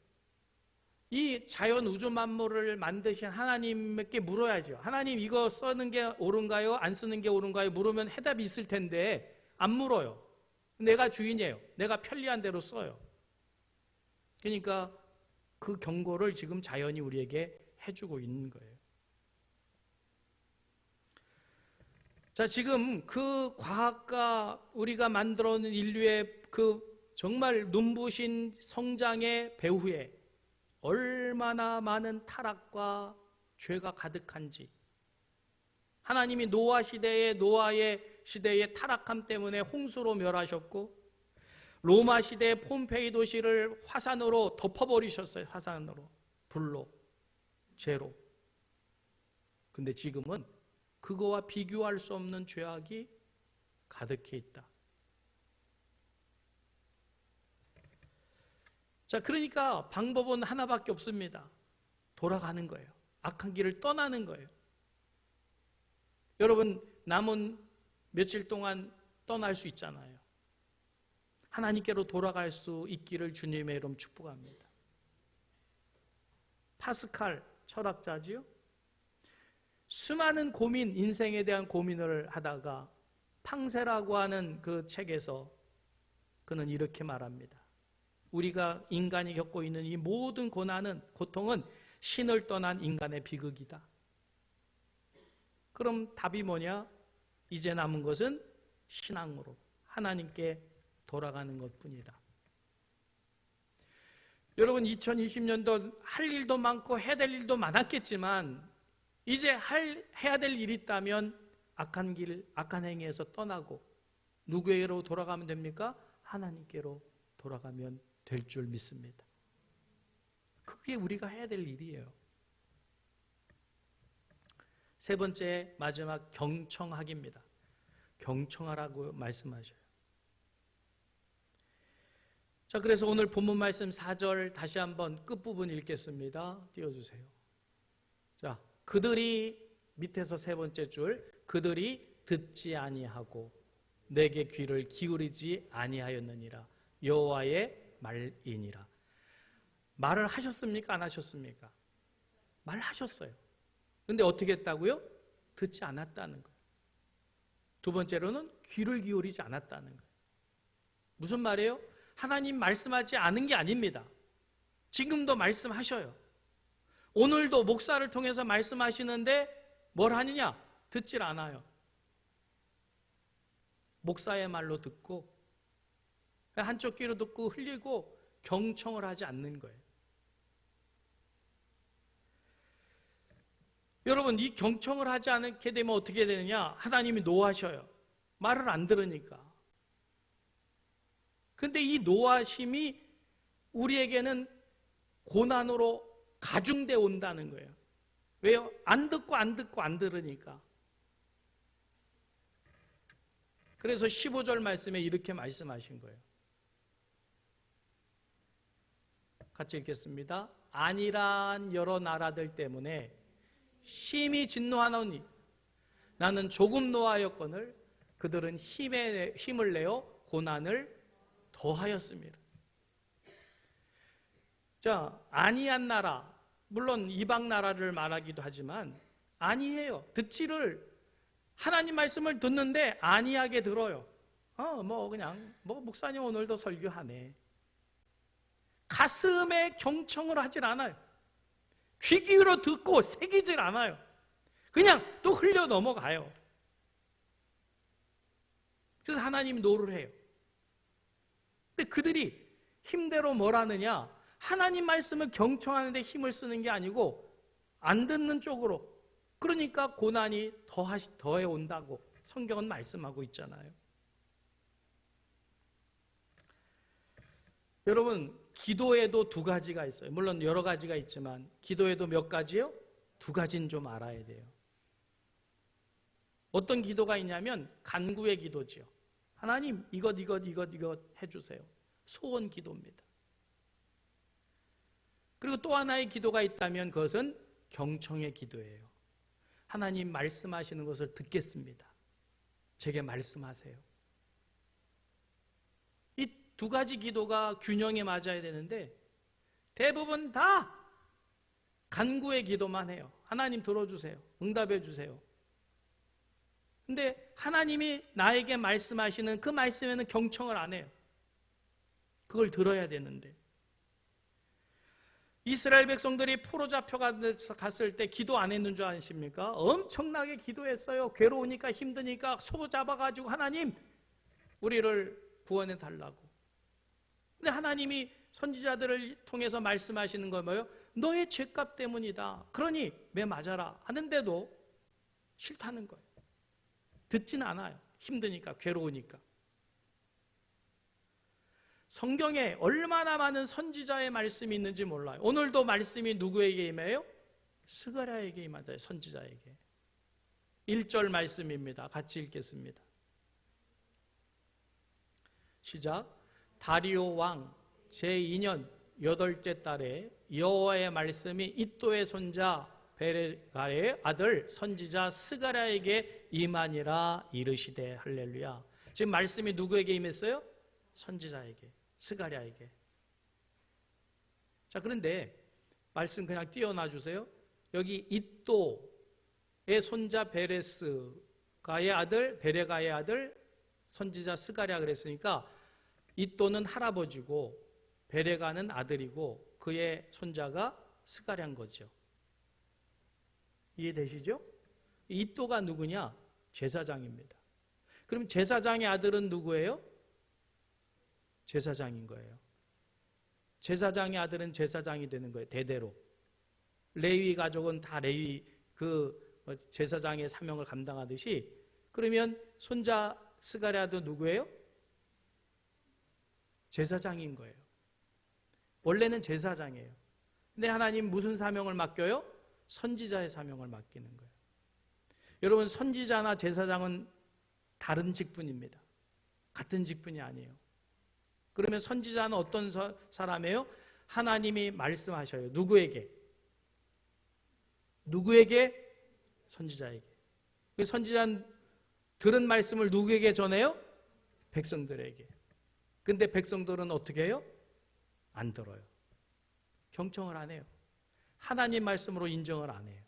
이 자연 우주 만물을 만드신 하나님께 물어야죠. 하나님, 이거 쓰는 게 옳은가요? 안 쓰는 게 옳은가요? 물으면 해답이 있을 텐데 안 물어요. 내가 주인이에요. 내가 편리한 대로 써요. 그러니까 그 경고를 지금 자연이 우리에게 해주고 있는 거예요. 자, 지금 그 과학과 우리가 만들어 놓은 인류의 그 정말 눈부신 성장의 배후에 얼마나 많은 타락과 죄가 가득한지, 하나님이 노아의 시대의 타락함 때문에 홍수로 멸하셨고, 로마 시대의 폼페이 도시를 화산으로 덮어버리셨어요. 화산으로, 불로, 재로. 근데 지금은 그거와 비교할 수 없는 죄악이 가득해 있다. 자, 그러니까 방법은 하나밖에 없습니다. 돌아가는 거예요. 악한 길을 떠나는 거예요. 여러분, 남은 며칠 동안 떠날 수 있잖아요. 하나님께로 돌아갈 수 있기를 주님의 이름 축복합니다. 파스칼 철학자지요. 수많은 고민, 인생에 대한 고민을 하다가 팡세라고 하는 그 책에서 그는 이렇게 말합니다. 우리가 인간이 겪고 있는 이 모든 고통은 신을 떠난 인간의 비극이다. 그럼 답이 뭐냐? 이제 남은 것은 신앙으로 하나님께 돌아가는 것뿐이다. 여러분, 2020년도 할 일도 많고 해야 될 일도 많았겠지만 이제 해야 될 일이 있다면 악한 길, 악한 행위에서 떠나고 누구에게로 돌아가면 됩니까? 하나님께로 돌아가면 될 줄 믿습니다. 그게 우리가 해야 될 일이에요. 세 번째, 마지막 경청하기입니다. 경청하라고 말씀하셔요. 자, 그래서 오늘 본문 말씀 4절 다시 한번 끝부분 읽겠습니다. 띄워주세요. 자, 그들이, 밑에서 세 번째 줄, 그들이 듣지 아니하고 내게 귀를 기울이지 아니하였느니라. 여호와의 말이니라. 말을 하셨습니까? 안 하셨습니까? 말하셨어요. 근데 어떻게 했다고요? 듣지 않았다는 거예요. 두 번째로는 귀를 기울이지 않았다는 거예요. 무슨 말이에요? 하나님 말씀하지 않은 게 아닙니다. 지금도 말씀하셔요. 오늘도 목사를 통해서 말씀하시는데 뭘 하느냐? 듣질 않아요. 목사의 말로 듣고 한쪽 귀로 듣고 흘리고 경청을 하지 않는 거예요. 여러분, 이 경청을 하지 않게 되면 어떻게 되느냐? 하나님이 노하셔요. 말을 안 들으니까. 근데 이 노하심이 우리에게는 고난으로 가중되어 온다는 거예요. 왜요? 안 듣고 안 듣고 안 들으니까. 그래서 15절 말씀에 이렇게 말씀하신 거예요. 같이 읽겠습니다. 안일한 여러 나라들 때문에 심히 진노하노니 나는 조금 노하였거늘 그들은 힘을 내어 고난을 더하였습니다. 자, 아니한 나라, 물론 이방 나라를 말하기도 하지만 아니에요. 듣지를 하나님 말씀을 듣는데 아니하게 들어요. 그냥 목사님 오늘도 설교하네. 가슴에 경청을 하질 않아요. 귀 기울여 듣고 새기질 않아요. 그냥 또 흘려 넘어가요. 그래서 하나님이 노를 해요. 근데 그들이 힘대로 뭘 하느냐? 하나님 말씀을 경청하는데 힘을 쓰는 게 아니고 안 듣는 쪽으로. 그러니까 고난이 더해 온다고 성경은 말씀하고 있잖아요. 여러분, 기도에도 두 가지가 있어요. 물론 여러 가지가 있지만 기도에도 몇 가지요? 두 가지는 좀 알아야 돼요. 어떤 기도가 있냐면 간구의 기도지요. 하나님 이것 해주세요. 소원 기도입니다. 그리고 또 하나의 기도가 있다면 그것은 경청의 기도예요. 하나님 말씀하시는 것을 듣겠습니다. 제게 말씀하세요. 이 두 가지 기도가 균형에 맞아야 되는데 대부분 다 간구의 기도만 해요. 하나님 들어주세요. 응답해 주세요. 근데 하나님이 나에게 말씀하시는 그 말씀에는 경청을 안 해요. 그걸 들어야 되는데. 이스라엘 백성들이 포로 잡혀갔을 때 기도 안 했는 줄 아십니까? 엄청나게 기도했어요. 괴로우니까 힘드니까 소 잡아가지고 하나님 우리를 구원해 달라고. 근데 하나님이 선지자들을 통해서 말씀하시는 건 뭐예요? 너의 죄값 때문이다. 그러니 매 맞아라 하는데도 싫다는 거예요. 듣지는 않아요. 힘드니까, 괴로우니까. 성경에 얼마나 많은 선지자의 말씀이 있는지 몰라요. 오늘도 말씀이 누구에게 임해요? 스가랴에게 임하다, 선지자에게. 1절 말씀입니다. 같이 읽겠습니다. 시작. 다리오 왕 제2년 8째 달에 여호와의 말씀이 이또의 손자 베레가의 아들 선지자 스가랴에게 임하니라 이르시되. 할렐루야. 지금 말씀이 누구에게 임했어요? 선지자에게, 스가랴에게. 자, 그런데 말씀 그냥 띄워놔 주세요. 여기 이또의 손자 베레가의 아들 선지자 스가랴 그랬으니까 이또는 할아버지고 베레가는 아들이고 그의 손자가 스가랴인 거죠. 이해되시죠? 이또가 누구냐? 제사장입니다. 그럼 제사장의 아들은 누구예요? 제사장인 거예요. 제사장의 아들은 제사장이 되는 거예요. 대대로. 레위 가족은 다 레위 제사장의 사명을 감당하듯이. 그러면 손자 스가랴도 누구예요? 제사장인 거예요. 원래는 제사장이에요. 근데 하나님 무슨 사명을 맡겨요? 선지자의 사명을 맡기는 거예요. 여러분, 선지자나 제사장은 다른 직분입니다. 같은 직분이 아니에요. 그러면 선지자는 어떤 사람이에요? 하나님이 말씀하셔요. 누구에게? 선지자에게. 선지자는 들은 말씀을 누구에게 전해요? 백성들에게. 근데 백성들은 어떻게 해요? 안 들어요. 경청을 안 해요. 하나님 말씀으로 인정을 안 해요.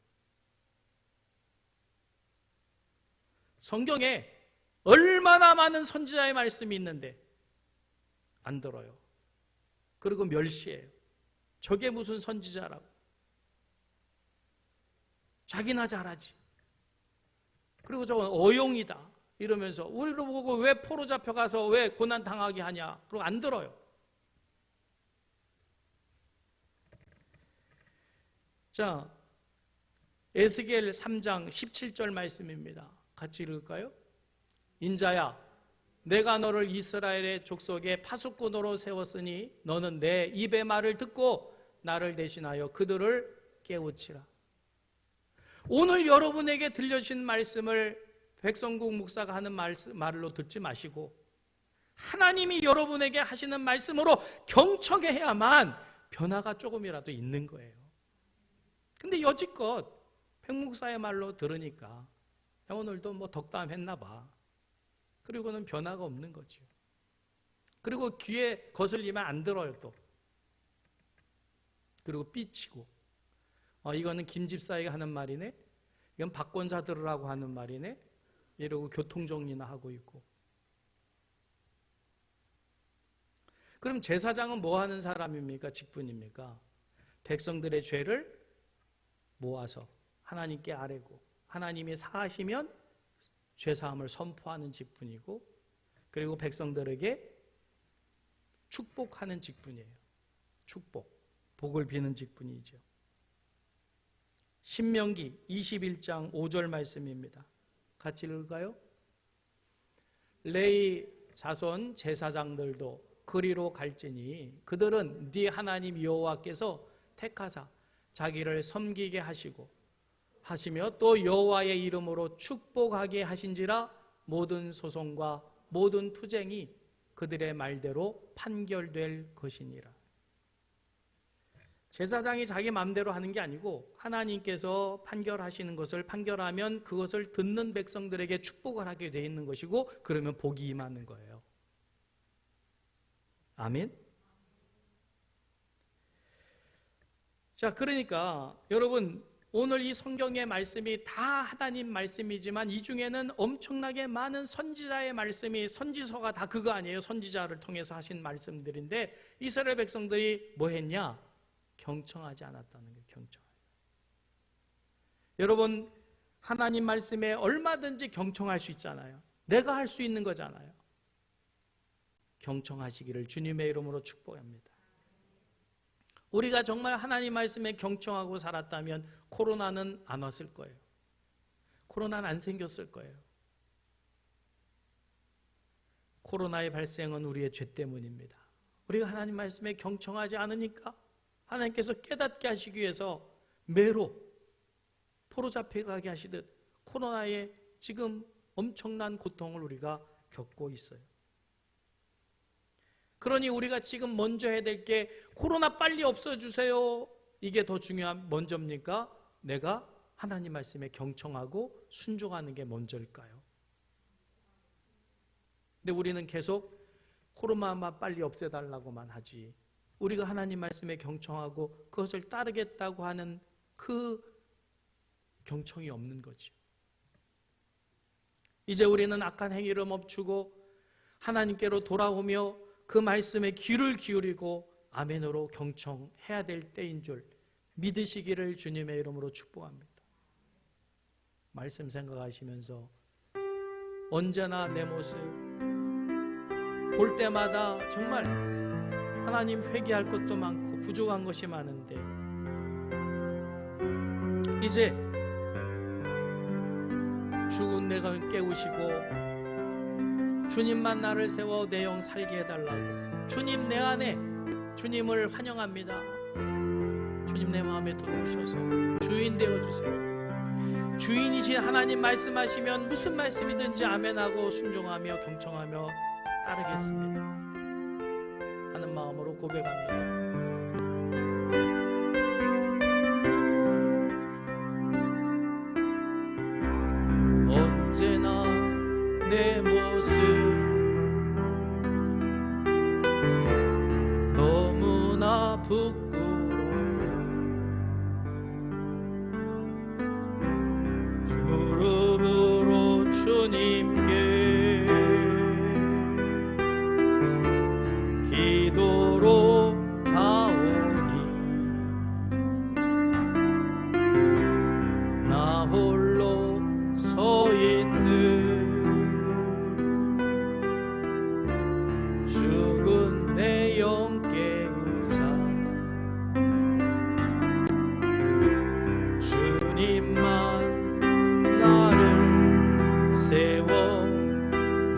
성경에 얼마나 많은 선지자의 말씀이 있는데 안 들어요. 그리고 멸시해요. 저게 무슨 선지자라고. 자기나 잘하지. 그리고 저건 어용이다 이러면서 우리를 보고 왜 포로 잡혀가서 왜 고난 당하게 하냐. 그리고 안 들어요. 자, 에스겔 3장 17절 말씀입니다. 같이 읽을까요? 인자야, 내가 너를 이스라엘의 족속의 파수꾼으로 세웠으니 너는 내 입의 말을 듣고 나를 대신하여 그들을 깨우치라. 오늘 여러분에게 들려주신 말씀을 백성국 목사가 하는 말로 듣지 마시고 하나님이 여러분에게 하시는 말씀으로 경청해야만 변화가 조금이라도 있는 거예요. 근데 여지껏 백 목사의 말로 들으니까 오늘도 뭐 덕담 했나 봐. 그리고는 변화가 없는 거죠. 그리고 귀에 거슬리면 안 들어요 또. 그리고 삐치고 이거는 김 집사에게 하는 말이네. 이건 박권자 들으라고 하는 말이네. 이러고 교통정리나 하고 있고. 그럼 제사장은 뭐 하는 사람입니까? 직분입니까? 백성들의 죄를 모아서 하나님께 아뢰고 하나님이 사하시면 죄사함을 선포하는 직분이고 그리고 백성들에게 축복하는 직분이에요. 축복, 복을 비는 직분이죠. 신명기 21장 5절 말씀입니다. 같이 읽을까요? 레위 자손 제사장들도 그리로 갈지니 그들은 네 하나님 여호와께서 택하사 자기를 섬기게 하시며 또 여호와의 이름으로 축복하게 하신지라 모든 소송과 모든 투쟁이 그들의 말대로 판결될 것이니라. 제사장이 자기 마음대로 하는 게 아니고 하나님께서 판결하시는 것을 판결하면 그것을 듣는 백성들에게 축복을 하게 돼 있는 것이고 그러면 복이 임하는 거예요. 아멘. 자, 그러니까 여러분 오늘 이 성경의 말씀이 다 하나님 말씀이지만 이 중에는 엄청나게 많은 선지자의 말씀이 선지서가 다 그거 아니에요. 선지자를 통해서 하신 말씀들인데 이스라엘 백성들이 뭐 했냐? 경청하지 않았다는 거예요. 경청하지. 여러분 하나님 말씀에 얼마든지 경청할 수 있잖아요. 내가 할 수 있는 거잖아요. 경청하시기를 주님의 이름으로 축복합니다. 우리가 정말 하나님 말씀에 경청하고 살았다면 코로나는 안 왔을 거예요. 코로나는 안 생겼을 거예요. 코로나의 발생은 우리의 죄 때문입니다. 우리가 하나님 말씀에 경청하지 않으니까 하나님께서 깨닫게 하시기 위해서 매로 포로 잡혀가게 하시듯 코로나에 지금 엄청난 고통을 우리가 겪고 있어요. 그러니 우리가 지금 먼저 해야 될 게 코로나 빨리 없어주세요. 이게 더 중요한 먼저입니까? 내가 하나님 말씀에 경청하고 순종하는 게 먼저일까요? 근데 우리는 계속 코로나만 빨리 없애달라고만 하지 우리가 하나님 말씀에 경청하고 그것을 따르겠다고 하는 그 경청이 없는 거죠. 이제 우리는 악한 행위를 멈추고 하나님께로 돌아오며 그 말씀에 귀를 기울이고 아멘으로 경청해야 될 때인 줄 믿으시기를 주님의 이름으로 축복합니다. 말씀 생각하시면서 언제나 내 모습 볼 때마다 정말 하나님 회개할 것도 많고 부족한 것이 많은데 이제 죽은 내가 깨우시고 주님만 나를 세워 내 영 살게 해달라고 주님 내 안에 주님을 환영합니다. 주님 내 마음에 들어오셔서 주인 되어주세요. 주인이신 하나님 말씀하시면 무슨 말씀이든지 아멘하고 순종하며 경청하며 따르겠습니다 하는 마음으로 고백합니다. 언제나 내 모습 너무나 부끄러워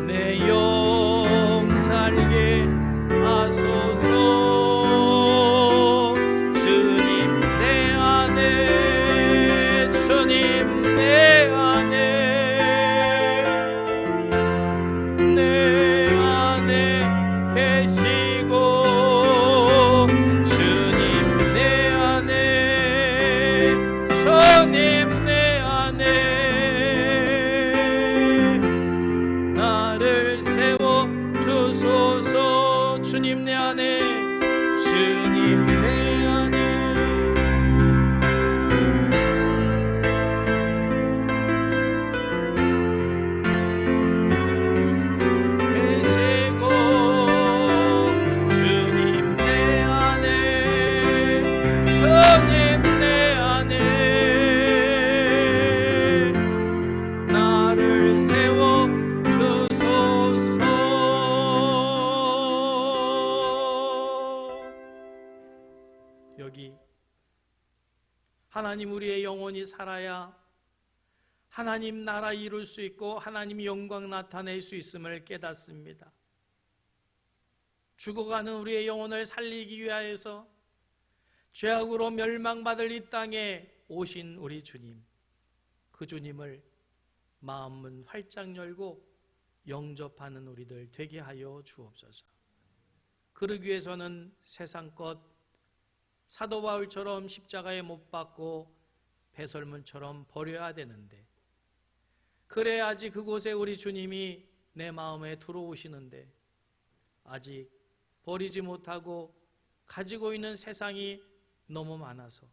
내 영 살게 하소서. 주님 내 안에, 주님 내 안에, 내 안에 계시고, 주님 내 안에, 주님 내 안에 나를 세워 주소서. 주님 내 안에, 주님 내 안에 계시고, 주님 내 안에, 주님 내 안에 나를 세워 주소서. 여기 하나님 우리의 영혼이 살아야 하나님 나라 이룰 수 있고 하나님 영광 나타낼 수 있음을 깨닫습니다. 죽어가는 우리의 영혼을 살리기 위하여서 죄악으로 멸망받을 이 땅에 오신 우리 주님, 그 주님을 마음은 활짝 열고 영접하는 우리들 되게 하여 주옵소서. 그러기 위해서는 세상 것, 사도 바울처럼 십자가에 못 박고 배설물처럼 버려야 되는데, 그래야지 그곳에 우리 주님이 내 마음에 들어오시는데, 아직 버리지 못하고 가지고 있는 세상이 너무 많아서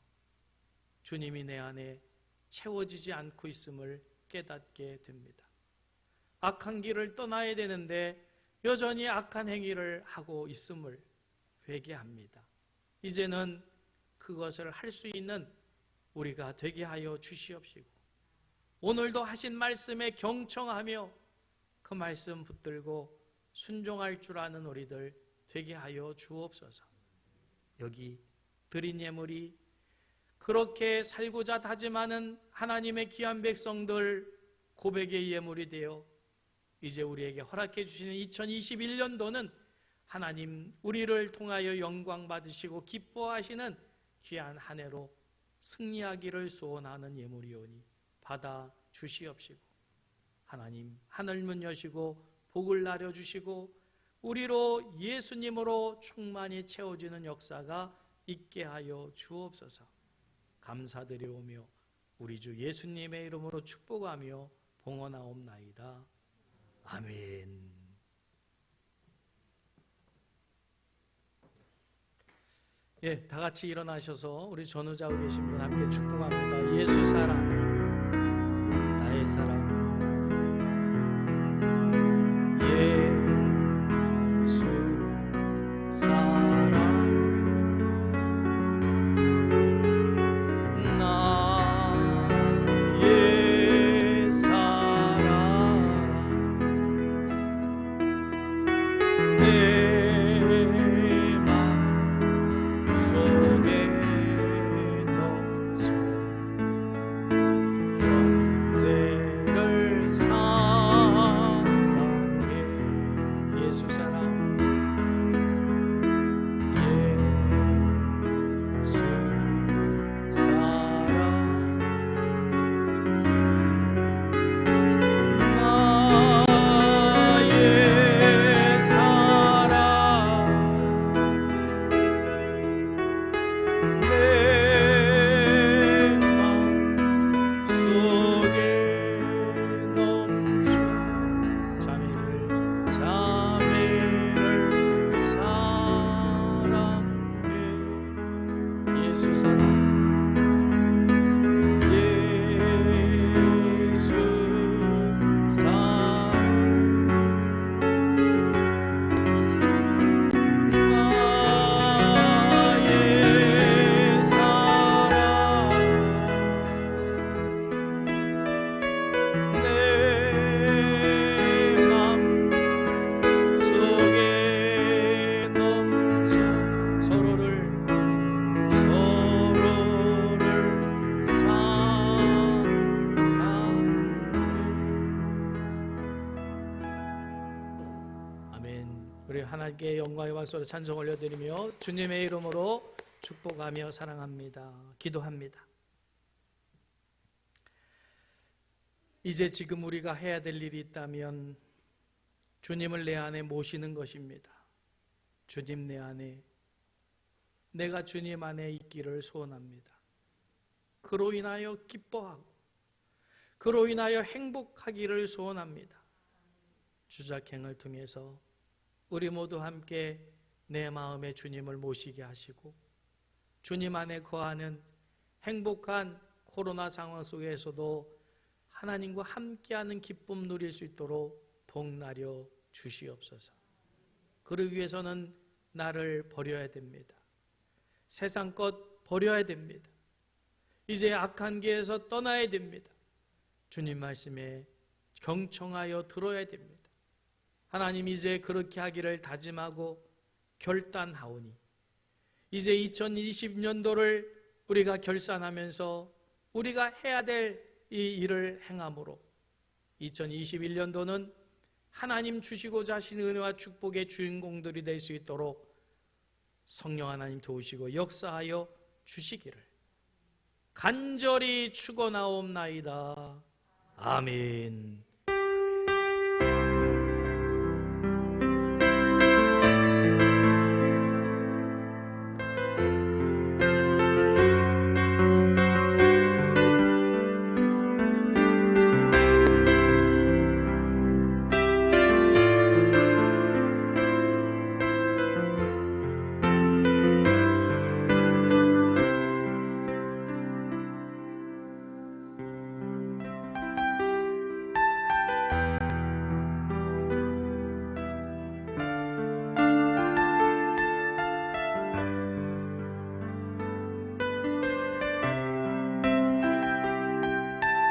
주님이 내 안에 채워지지 않고 있음을 깨닫게 됩니다. 악한 길을 떠나야 되는데 여전히 악한 행위를 하고 있음을 회개합니다. 이제는 그것을 할 수 있는 우리가 되게 하여 주시옵시고, 오늘도 하신 말씀에 경청하며 그 말씀 붙들고 순종할 줄 아는 우리들 되게 하여 주옵소서. 여기 드린 예물이 그렇게 살고자 다짐하는 하나님의 귀한 백성들 고백의 예물이 되어 이제 우리에게 허락해 주시는 2021년도는 하나님 우리를 통하여 영광 받으시고 기뻐하시는 귀한 한 해로 승리하기를 소원하는 예물이오니 받아 주시옵시고, 하나님 하늘문 여시고 복을 나려주시고 우리로 예수님으로 충만히 채워지는 역사가 있게 하여 주옵소서. 감사드리오며 우리 주 예수님의 이름으로 축복하며 봉헌하옵나이다. 아멘. 예, 다 같이 일어나셔서 우리 전우자고 계신 분 함께 축복합니다. 예수 사랑, 나의 사랑. 예수 사랑, 나의 사랑, 내 맘 속에 넘쳐 형제를 사랑해. 예수 사랑, 예수 사랑, 나의 사랑, 내 맘 속에 넘쳐 자매를 우리 하나님께 영광의 박수로 찬송 올려드리며 주님의 이름으로 축복하며 사랑합니다. 기도합니다. 이제 지금 우리가 해야 될 일이 있다면 주님을 내 안에 모시는 것입니다. 주님 내 안에, 내가 주님 안에 있기를 소원합니다. 그로 인하여 기뻐하고 그로 인하여 행복하기를 소원합니다. 주작행을 통해서 우리 모두 함께 내 마음에 주님을 모시게 하시고 주님 안에 거하는 행복한 코로나 상황 속에서도 하나님과 함께하는 기쁨 누릴 수 있도록 복나려 주시옵소서. 그러기 위해서는 나를 버려야 됩니다. 세상 것 버려야 됩니다. 이제 악한 길에서 떠나야 됩니다. 주님 말씀에 경청하여 들어야 됩니다. 하나님, 이제 그렇게 하기를 다짐하고 결단하오니 이제 2020년도를 우리가 결산하면서 우리가 해야 될 이 일을 행함으로 2021년도는 하나님 주시고자 하신 은혜와 축복의 주인공들이 될 수 있도록 성령 하나님 도우시고 역사하여 주시기를 간절히 축원하옵나이다. 아멘.